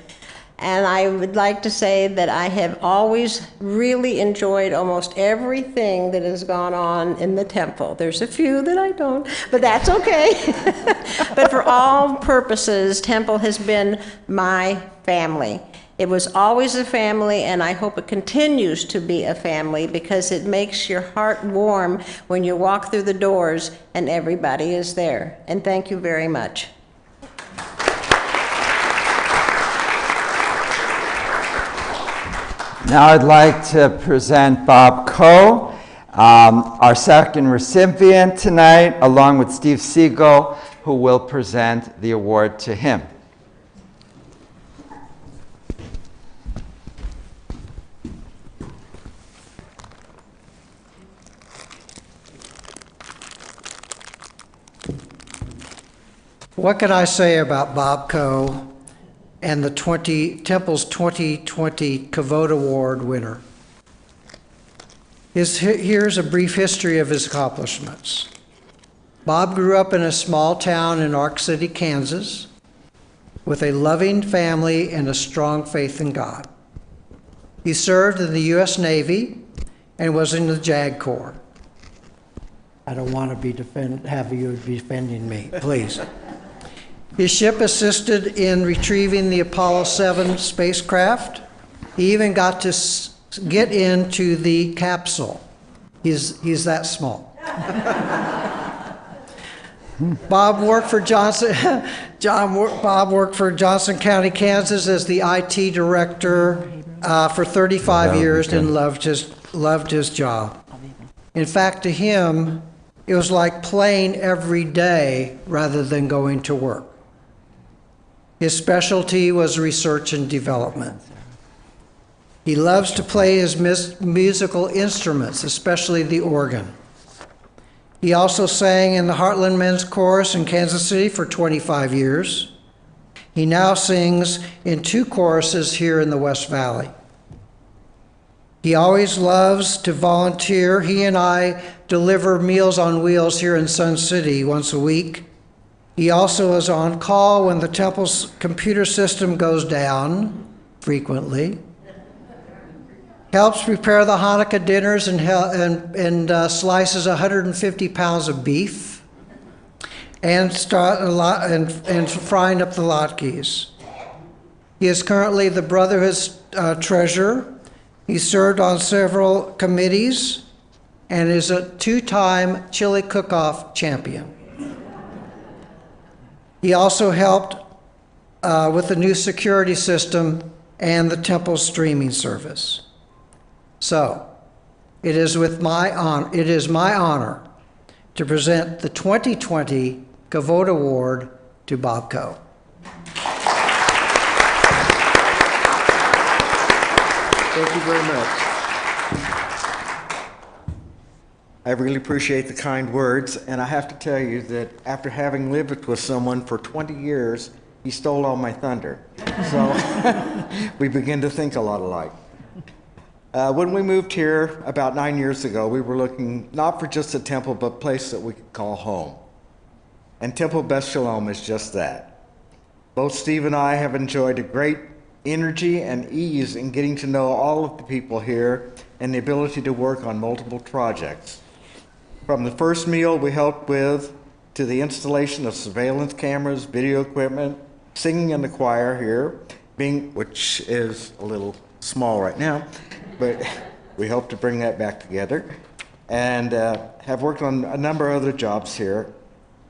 And I would like to say that I have always really enjoyed almost everything that has gone on in the temple. There's a few that I don't, but that's okay. But for all purposes, temple has been my family. It was always a family, and I hope it continues to be a family because it makes your heart warm when you walk through the doors and everybody is there. And thank you very much. Now I'd like to present Bob Coe, our second recipient tonight, along with Steve Siegel, who will present the award to him. What can I say about Bob Coe and the Temple's 2020 Kavod Award winner? Here's a brief history of his accomplishments. Bob grew up in a small town in Ark City, Kansas, with a loving family and a strong faith in God. He served in the U.S. Navy and was in the JAG Corps. I don't want to have you defending me, please. His ship assisted in retrieving the Apollo 7 spacecraft. He even got to get into the capsule. He's that small. Bob worked for Bob worked for Johnson County, Kansas as the IT director for 35 years and loved his job. In fact, to him, it was like playing every day rather than going to work. His specialty was research and development. He loves to play his musical instruments, especially the organ. He also sang in the Heartland Men's Chorus in Kansas City for 25 years. He now sings in 2 choruses here in the West Valley. He always loves to volunteer. He and I deliver Meals on Wheels here in Sun City once a week. He also is on call when the temple's computer system goes down frequently. Helps prepare the Hanukkah dinners and slices 150 pounds of beef and frying up the latkes. He is currently the Brotherhood's treasurer. He served on several committees and is a 2-time chili cook-off champion. He also helped with the new security system and the temple's streaming service. So, it is my honor to present the 2020 Kavod Award to Bob Coe. Thank you very much. I really appreciate the kind words, and I have to tell you that after having lived with someone for 20 years, he stole all my thunder. So we begin to think a lot alike. When we moved here about 9 years ago, we were looking not for just a temple, but a place that we could call home. And Temple Beth Shalom is just that. Both Steve and I have enjoyed a great energy and ease in getting to know all of the people here and the ability to work on multiple projects. From the first meal we helped with to the installation of surveillance cameras, video equipment, singing in the choir here, which is a little small right now, but we hope to bring that back together, and have worked on a number of other jobs here.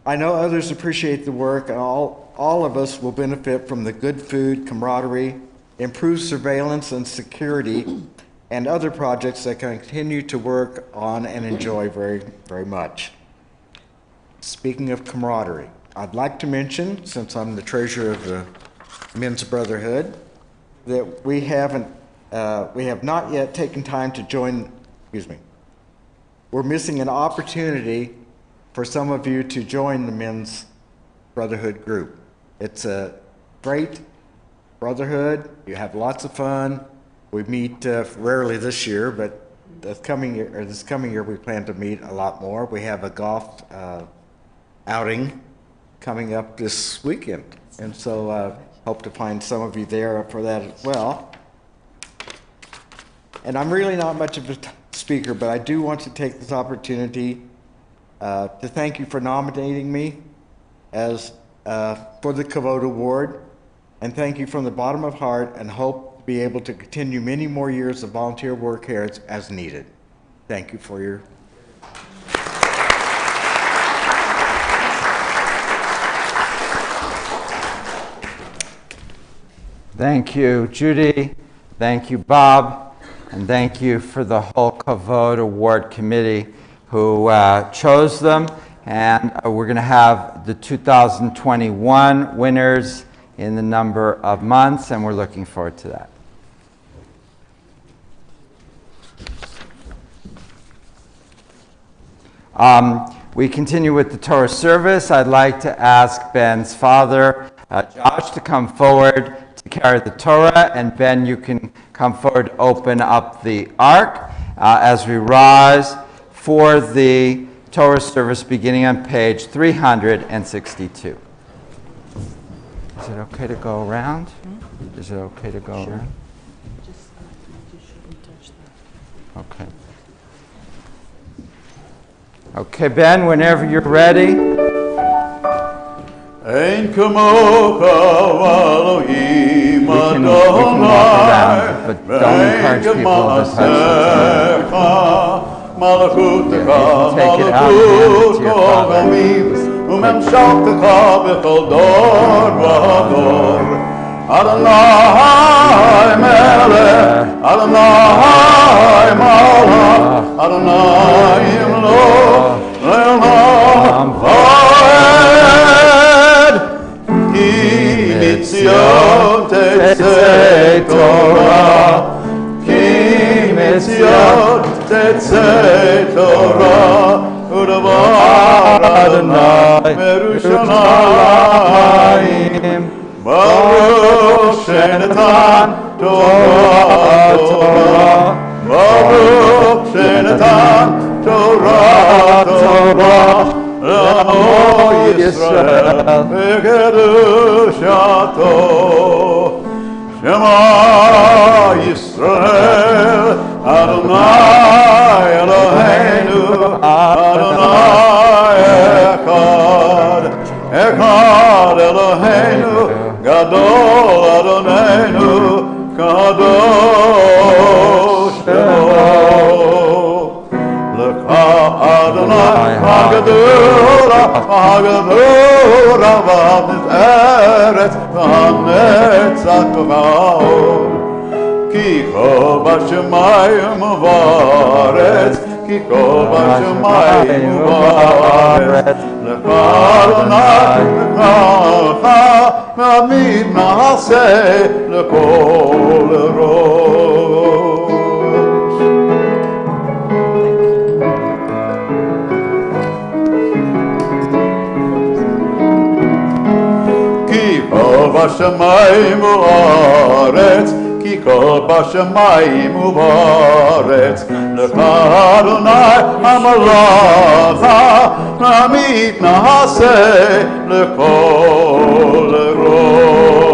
I know others appreciate the work, and all of us will benefit from the good food, camaraderie, improved surveillance and security, and other projects that can continue to work on and enjoy very, very much. Speaking of camaraderie, I'd like to mention, since I'm the treasurer of the Men's Brotherhood, that we have not yet taken time to join, we're missing an opportunity for some of you to join the Men's Brotherhood group. It's a great brotherhood. You have lots of fun. We meet rarely this year, but this coming year we plan to meet a lot more. We have a golf outing coming up this weekend, and so hope to find some of you there for that as well. And I'm really not much of a speaker, but I do want to take this opportunity to thank you for nominating me as for the Kavod Award, and thank you from the bottom of heart, and hope to be able to continue many more years of volunteer work here as needed. Thank you for your... Thank you, Judy. Thank you, Bob. And thank you for the whole Kavod Award Committee who chose them. And we're going to have the 2021 winners in the number of months, and we're looking forward to that. We continue with the Torah Service. I'd like to ask Ben's father, Josh, to come forward to carry the Torah, and Ben, you can come forward to open up the Ark as we rise for the Torah Service beginning on page 362. Is it okay to go around? Is it okay to go around? Okay. Okay, Ben, whenever you're ready. Ein kamocha Elohim We can walk around, but don't encourage people to touch the Malachutecha, take it out and hand it to your father. Umemshaltecha b'chol dor v'ador. Adonai melech, Adonai malach, Adonai imloch, le'olam va'ed. Ki mitzion tetzei Torah, Ki mitzion tetzei Torah, U'davar Adonai Yerushalayim. Baruch Shenatan Torah, Torah. Baruch Shenatan Torah, Torah. L'amo Yisrael v'kedushato. Shema Yisrael Adonai Eloheinu Adonai Echad. Echad Eloheinu Gadol Adonenu Kadosh Lecha Adonai Hagadura Hagadura V'avnit Eretz V'hanetzach V'haod Ki kol b'shamayim u'v'aretz Ki kol b'shamayim u'v'aretz Lecha Adonai Lecha Ma'amid Na'aseh L'kol rosh. Ki kol b'shamayim u'aretz Ki kol b'shamayim u'aretz Lecha Adonai Hamalacha Ma'amid Na'aseh L'kol rosh.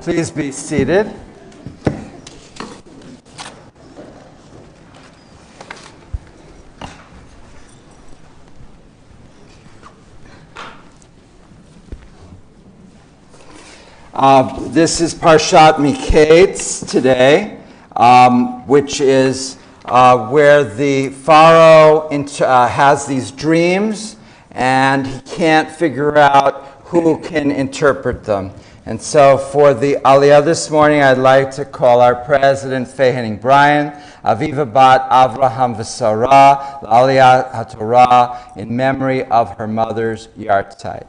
Please be seated. This is Parshat Miketz today, which is where the Pharaoh has these dreams, and he can't figure out who can interpret them. And so for the Aliyah this morning, I'd like to call our president, Faye Henning-Bryan, Aviva Bat Avraham V'Sarah, the Aliyah HaTorah, in memory of her mother's yahrzeit.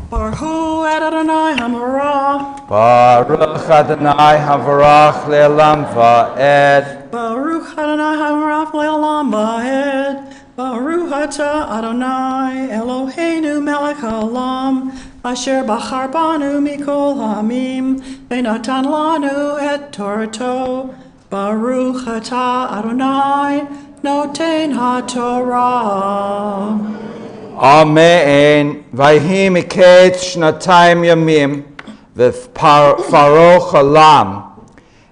Baruch Adonai Hamarah. Baruch Adonai Havarach Le'olam Va'ed. Baruch Adonai Hamarach Le'olam Va'ed. Baruch Atah Adonai Eloheinu Melech Haolam Asher Bachar Banu Mikol Ha'amim Ve'natan Lanu Et Torato. Baruch Atah Adonai Noten HaTorah. Amen. Vayhi Miketz Shnatayim Yamim V'Pharaoh Chalam.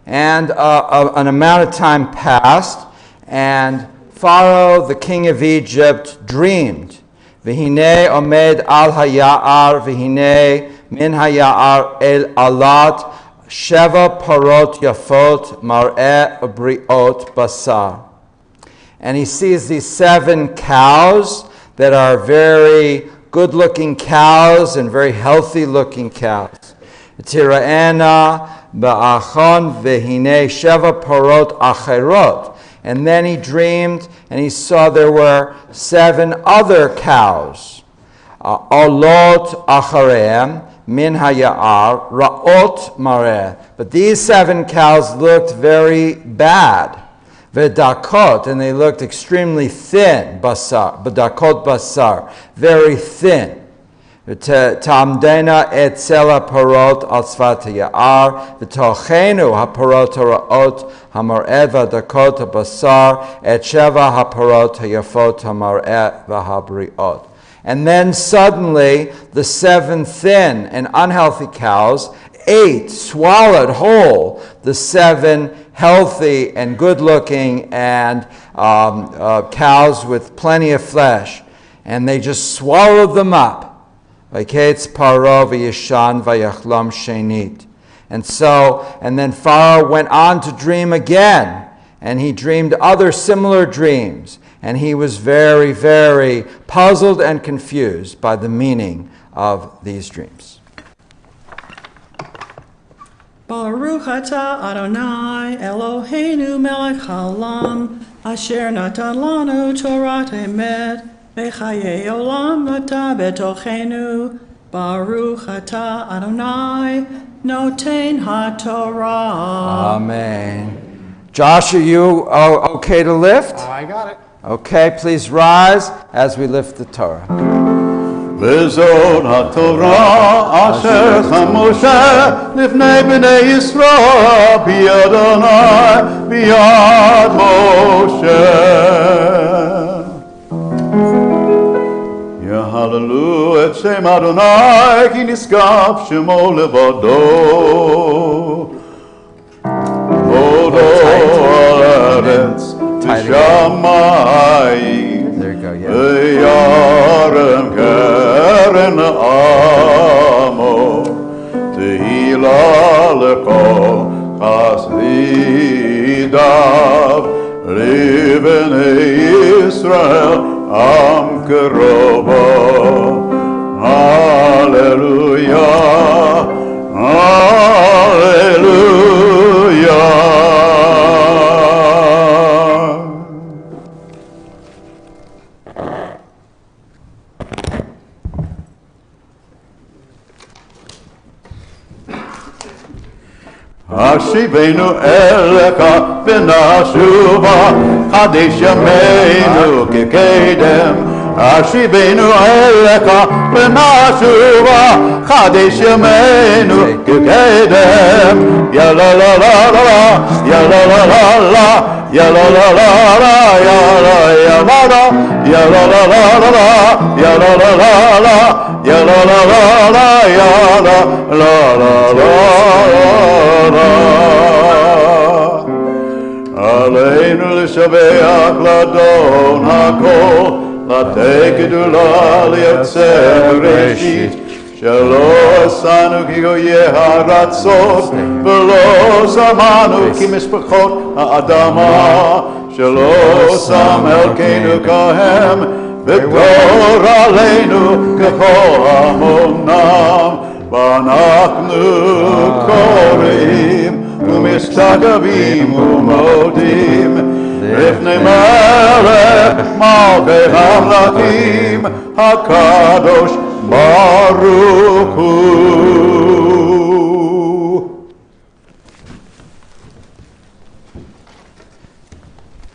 And an amount of time passed, and Pharaoh, the king of Egypt, dreamed. V'hinei omed al haya'ar, v'hinei min haya'ar el alat Sheva parot yafot mar'eh briot basar. And he sees these 7 cows that are very good-looking cows and very healthy-looking cows. Tira'ena ba'achon vehine sheva parot acherot. And then he dreamed, and he saw there were 7 other cows. Olot achareim min haya'ar ra'ot mareh. But these 7 cows looked very bad. V'dakot, and they looked extremely thin. Basar, v'dakot basar, very thin. Tamdena etzela parot al tzvat haya'ar v'tochenu haparot ha'ra'ot hamar'eh v'dakot basar et sheva haparot hayafot hamar'eh v'habriot. And then suddenly the 7 thin and unhealthy cows ate, swallowed whole the 7 healthy and good-looking and cows with plenty of flesh. And they just swallowed them up. And then Pharaoh went on to dream again, and he dreamed other similar dreams, and he was very, very puzzled and confused by the meaning of these dreams. Baruch atah Adonai Eloheinu melech haolam asher natan lanu Torat emet v'chayei olam atah betochenu. Baruch atah Adonai noten haTorah. Amen. Josh, are you okay to lift? I got it. Okay, please rise as we lift the Torah. וזאת התורה אשר שם משה לפני בני ישראל ביד אדוני ביד משה. יהללו את שם אדוני כי נשגב שמו לבדו. הודו על הארץ ושמיים וירם קרן עמו תהילה לכל חסידיו לבני ישראל עם קרובו. הללויה, הללויה. השיבנו אליך ונשובה חדש ימינו כקדם. השיבנו אליך ונשובה חדש ימינו כקדם. יא לה לה לה לה יא לה לה לה לה יא לה לה לה לה יא לה לה יא לה לה לה יא לה לה לה לה יא לה לה לה לה יא לה לה לה לה. עלינו לשבח לאדון הכל, לתת גדולה ליוצר בראשית, שלא עשנו כגויי הרצות, ולא שמענו כמשפחות האדמה, שלא שם אלוקינו כהם, וגור עלינו ככל המונם, ואנחנו קוראים ומשתגבים ומודים לפני מלך מלכי המלכים הקדוש ברוך הוא.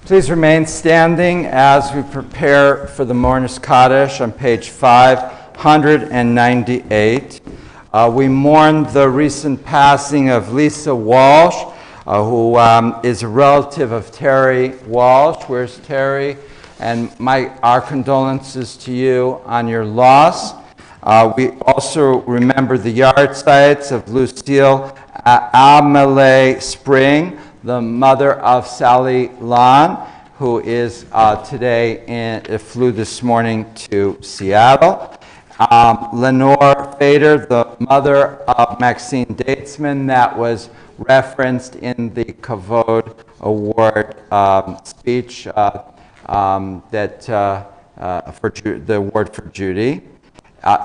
Please remain standing as we prepare for the Mourner's Kaddish on page 598. We mourn the recent passing of Lisa Walsh, who is a relative of Terry Walsh. Where's Terry? And our condolences to you on your loss. We also remember the yahrzeit of Lucille Amelie Spring, the mother of Sally Lon, who is flew this morning to Seattle. Lenore Fader, the mother of Maxine Datesman, that was referenced in the Kavod Award speech for the award for Judy.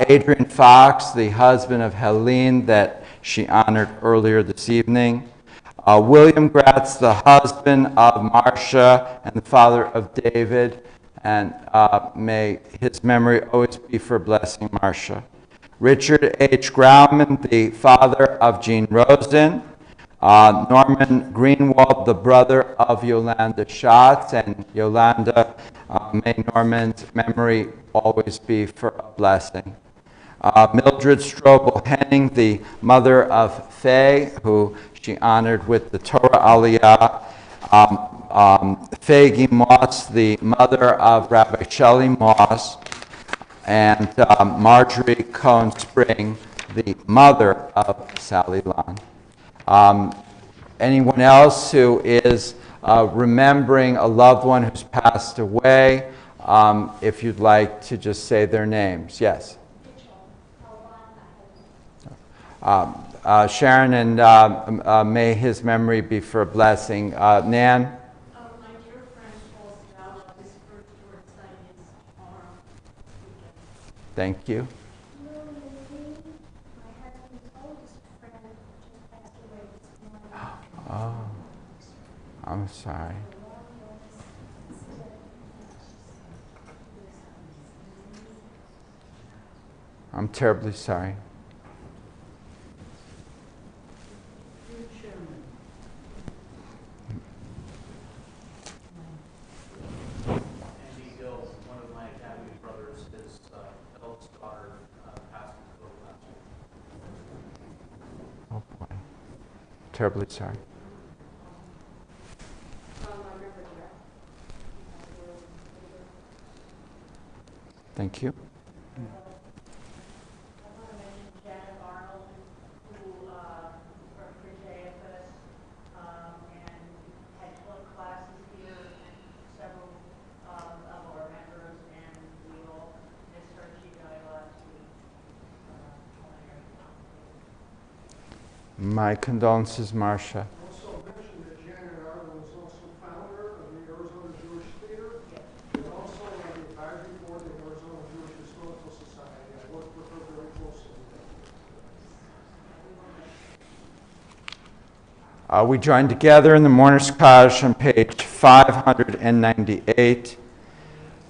Adrian Fox, the husband of Helene that she honored earlier this evening. William Gratz, the husband of Marcia and the father of David, and may his memory always be for blessing Marcia. Richard H. Grauman, the father of Jean Rosen. Norman Greenwald, the brother of Yolanda Schatz, and Yolanda, may Norman's memory always be for a blessing. Mildred Strobel Henning, the mother of Faye, who she honored with the Torah Aliyah. Faggy Moss, the mother of Rabbi Shelley Moss, and Marjorie Cohn Spring, the mother of Sally Lon. Anyone else who is remembering a loved one who's passed away, if you'd like to just say their names. Yes. Sharon, and may his memory be for a blessing. Nan? My dear friend Paul Stout, his first word sighting is tomorrow. Thank you. Oh, I'm sorry. I'm terribly sorry. One of my Academy brothers, his eldest daughter, passed away last week. Oh boy. Terribly sorry. Thank you. My condolences, Marcia. Also mentioned that Janet Arlen was also founder of the Arizona Jewish Theater and also on the advisory board of the Arizona Jewish Historical Society. I worked with her very closely. We join together in the Mourner's Kaddish on page 598.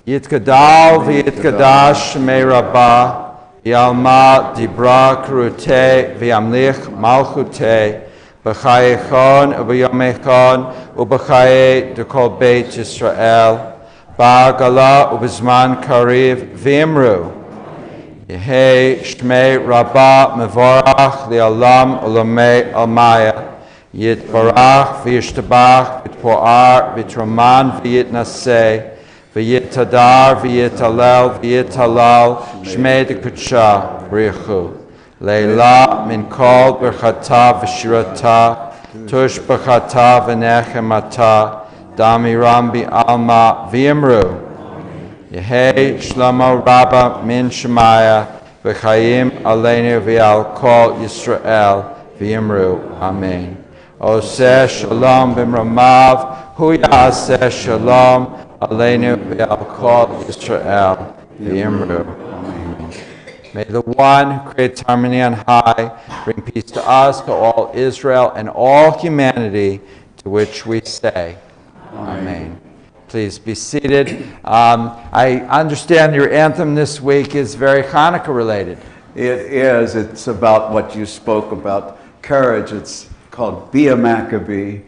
Yitgadal v'yitgadash shmei Rabbah. Yalma dibra krute v'yamlich malchute b'chayechon u'b'yomechon u'b'chaye dekol beit Yisrael ba'agala u'b'zman kariv v'imru Yehei shmei Rabbah mevorach li'alam u'lamei almaya yitbarach v'yishtabach v'yitpo'ar v'yitroman v'yitnaseh V'yitadar, v'yitalel, v'yitalal, shmei dekutsha, brichu. Leila min kol berchata v'shirata, tush berchata v'nechemata, damiram bi'alma v'imru. Yehei shlomo rabba min shemaya, v'chayim aleinu v'al kol Yisrael, v'imru. Amen. Oseh shalom b'mramav, hu ya'aseh shalom, Aleinu v'al kol Yisrael v'imru. May the one who creates harmony on high bring peace to us, to all Israel, and all humanity, to which we say, Amen. Please be seated. I understand your anthem this week is very Hanukkah related. It is. It's about what you spoke about, courage. It's called Be a Maccabee.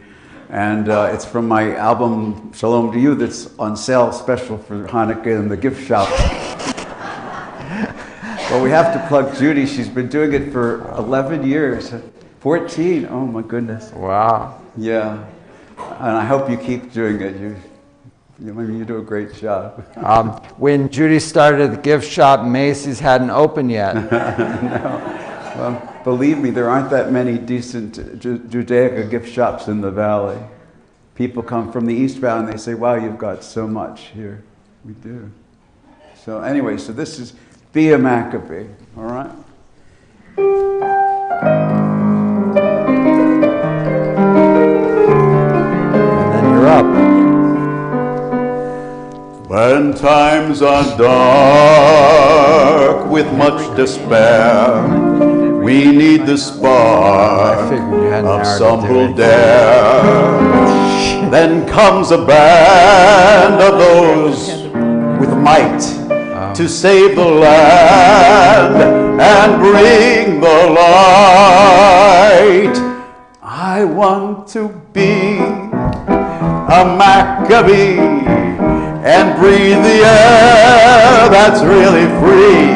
And it's from my album, Shalom to You, that's on sale special for Hanukkah in the gift shop. Well, we have to plug Judy. She's been doing it for 11 years. 14, oh my goodness. Wow. Yeah. And I hope you keep doing it. You do a great job. When Judy started the gift shop, Macy's hadn't opened yet. No. Well, believe me, there aren't that many decent Judaica gift shops in the valley. People come from the East Valley and they say, wow, you've got so much here. We do. So anyway, so this is be a Maccabee, all right? And then you're up. When times are dark with much despair, we need the spark of some who'll dare. Then comes a band of those with might to save the land and bring the light. I want to be a Maccabee and breathe the air that's really free.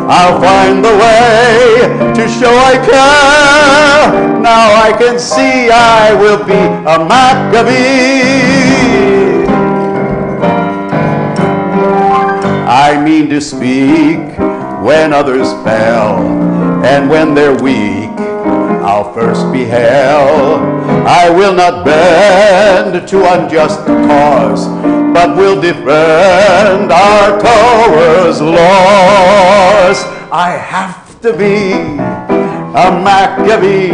I'll find the way to show I care. Now I can see I will be a Maccabee. I mean to speak when others fail, and when they're weak, I'll first be hell. I will not bend to unjust cause, but will defend our Torah's laws. I have to be a Maccabee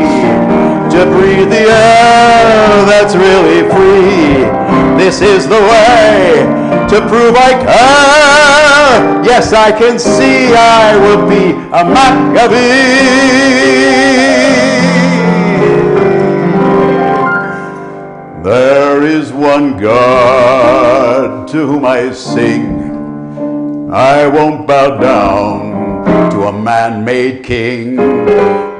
to breathe the air that's really free. This is the way to prove I care. Yes, I can see I will be a Maccabee. There is one God to whom I sing. I won't bow down to a man-made king.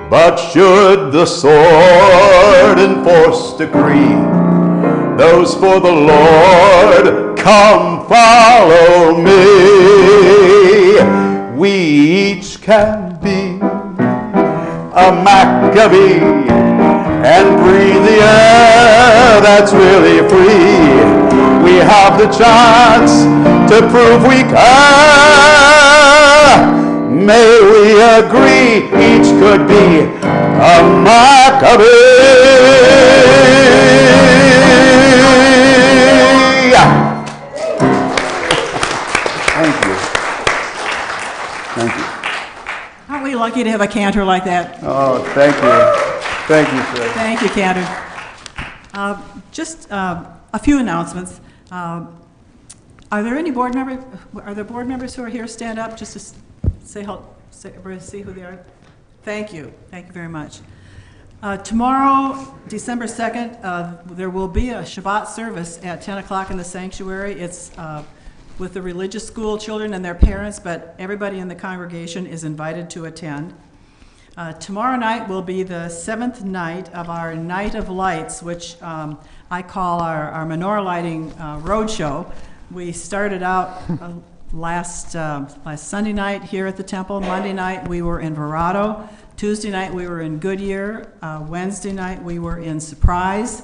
But should the sword enforce decree, those for the Lord, come follow me. We each can be a Maccabee and breathe the air that's really free. We have the chance to prove we can. May we agree each could be a Maccabee. Thank you. Thank you. Aren't we lucky to have a cantor like that? Oh, thank you. Thank you, Fred. Thank you, cantor. Just a few announcements. Are there any board members? Are there board members who are here? Stand up just to say hello. See who they are. Thank you. Thank you very much. Tomorrow, December 2nd, there will be a Shabbat service at 10 o'clock in the sanctuary. It's with the religious school children and their parents, but everybody in the congregation is invited to attend. Tomorrow night will be the 7th night of our Night of Lights, which I call our Menorah lighting roadshow. We started out last Sunday night here at the temple. Monday night we were in Verrado. Tuesday night we were in Goodyear. Wednesday night we were in Surprise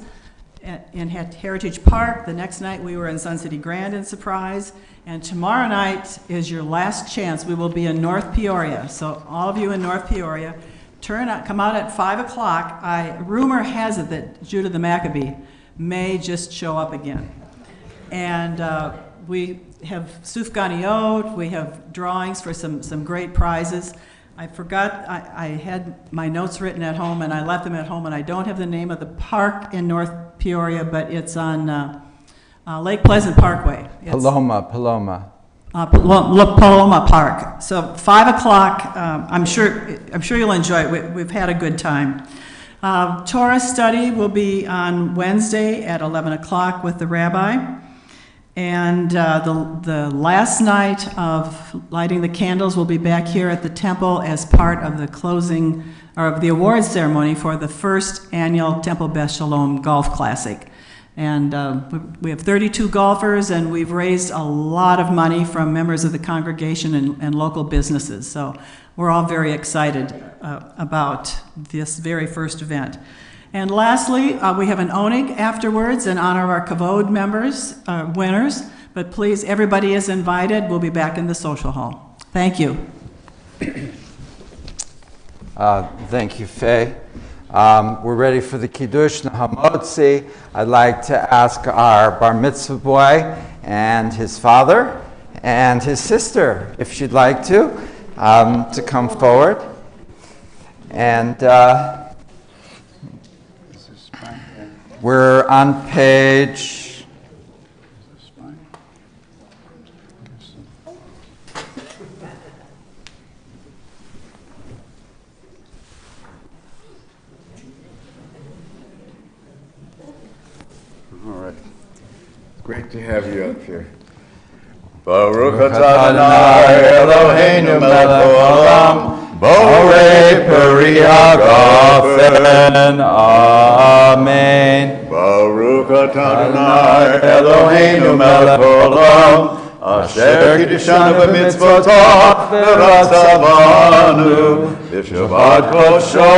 in Heritage Park. The next night we were in Sun City Grand in Surprise. And tomorrow night is your last chance. We will be in North Peoria. So all of you in North Peoria, come out at 5 o'clock. Rumor has it that Judah the Maccabee may just show up again. And we have Sufganiyot, we have drawings for some great prizes. I forgot, I had my notes written at home and I left them at home, and I don't have the name of the park in North Peoria, but it's on Lake Pleasant Parkway. It's Paloma. Paloma Park. So 5 o'clock, I'm sure you'll enjoy it. We've had a good time. Torah study will be on Wednesday at 11 o'clock with the rabbi. And the last night of lighting the candles will be back here at the temple as part of the closing, or of the awards ceremony for the first annual Temple Beth Shalom Golf Classic. And we have 32 golfers, and we've raised a lot of money from members of the congregation and local businesses. So we're all very excited about this very first event. And lastly, we have an onig afterwards in honor of our Kavod winners. But please, everybody is invited. We'll be back in the social hall. Thank you. Thank you, Faye. We're ready for the Kiddush Nahamotzi. I'd like to ask our bar mitzvah boy and his father and his sister, if she'd like to come forward. And we're on page... Great to have you up here. Baruch atah Adonai Eloheinu melech haolam, borei peri hagafen. Amen. Baruch atah Adonai Eloheinu melech haolam, asher kiddishanu b'mitzvotav v'ratzavanu, b'shabbat kodsho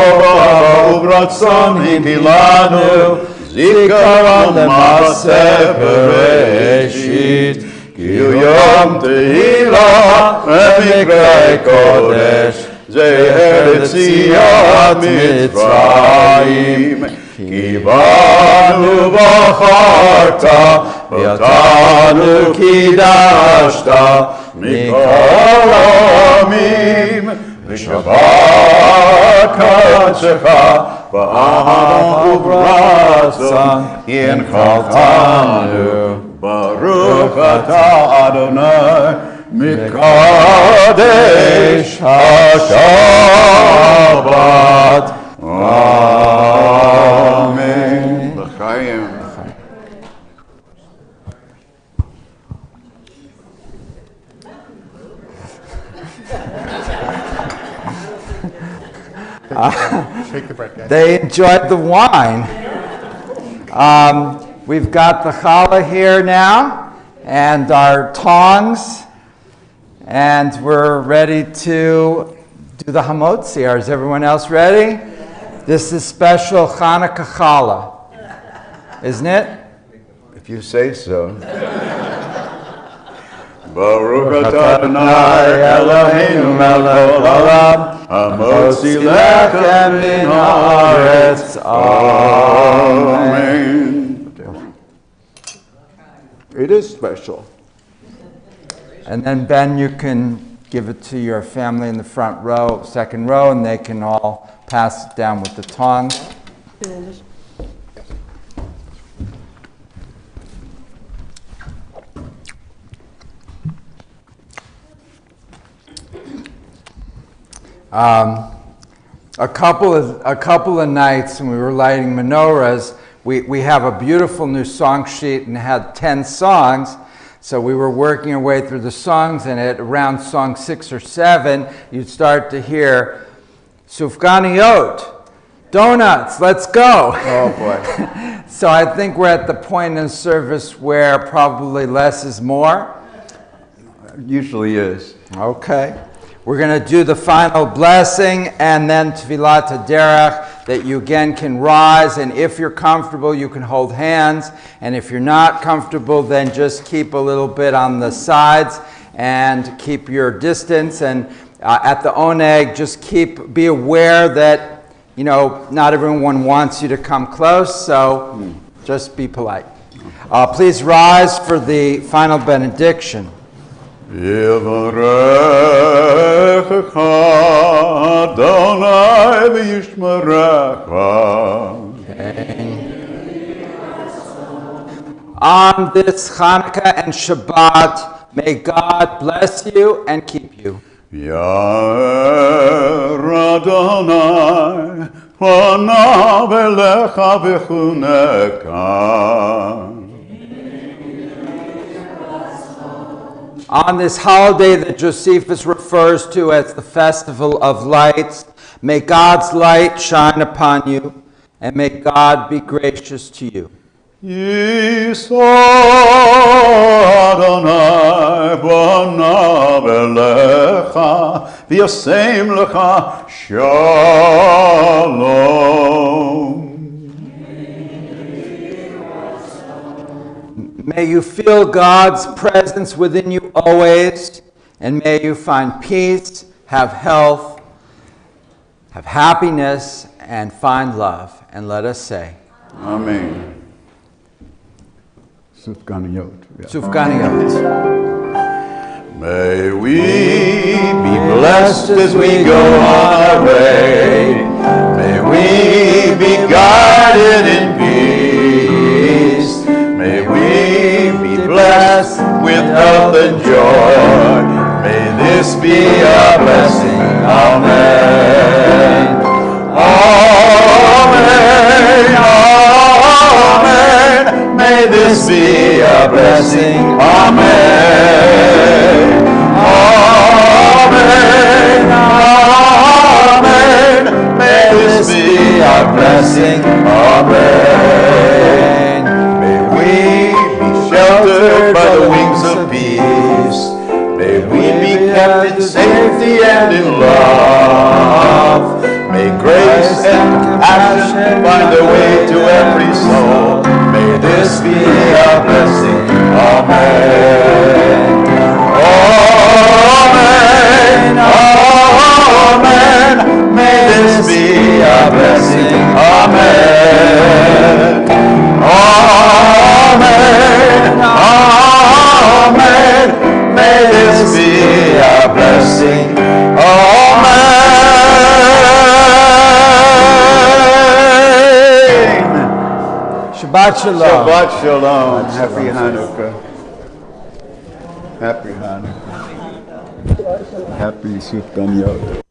u'b'ratzon hintilanu, Zikaron Maaseh Bereshit, Ki Yom Tehillah V'Mikrei Kodesh, Zeher Tziyat Mitzrayim, Ki Banu Bacharta, V'Otanu Kidashta, Mikol Amim, V'Shabbat Kodshcha, Ba'am u'bratzon in chaltanu, Baruch atah Adonai mikadesh ha-Shabbat. Amen. L'chaim. Shake the bread, guys. They enjoyed the wine. We've got the challah here now, and our tongs, and we're ready to do the hamotzi. Is everyone else ready? This is special Hanukkah challah, isn't it? If you say so. Baruch atah Adonai Eloheinu melech haolam, hamotzi lechem min haaretz. Amen. It is special. And then, Ben, you can give it to your family in the front row, second row, and they can all pass it down with the tongs. A couple of nights when we were lighting menorahs, we have a beautiful new song sheet and had 10 songs. So we were working our way through the songs, and at around song 6 or 7, you'd start to hear Sufganiyot, donuts, let's go. Oh boy. So I think we're at the point in the service where probably less is more. It usually is. Okay. We're going to do the final blessing and then Tfilat HaDerech, that you again can rise, and if you're comfortable, you can hold hands, and if you're not comfortable, then just keep a little bit on the sides and keep your distance, and at the oneg, just be aware that, not everyone wants you to come close, so just be polite. Please rise for the final benediction. Yevarechecha Adonai v'yishmerecha. On this Hanukkah and Shabbat, may God bless you and keep you. Yair Adonai panav elecha v'chuneka. On this holiday that Josephus refers to as the Festival of Lights, may God's light shine upon you, and may God be gracious to you. Yisod Adonai b'anav elecha v'yasem lecha shalom. May you feel God's presence within you always, and may you find peace, have health, have happiness, and find love. And let us say, Amen. Sufganiyot. Sufganiyot. May we be blessed as we go on our way. May we be guided in peace. May we be blessed with health and joy. May this be a blessing. Amen. Amen. Amen. May this be a blessing. Amen. Amen. Amen. May this be a blessing. Amen. May we be sheltered by the wings of peace. May we be kept in safety and in love. May grace and compassion find their way to every soul. May this be a blessing. Amen. Amen. Amen. May this be a blessing. Amen. Amen. Amen. May this be a blessing. Amen. Shabbat Shalom. Shabbat Shalom. Happy Hanukkah. Happy Hanukkah. Happy Sukkot.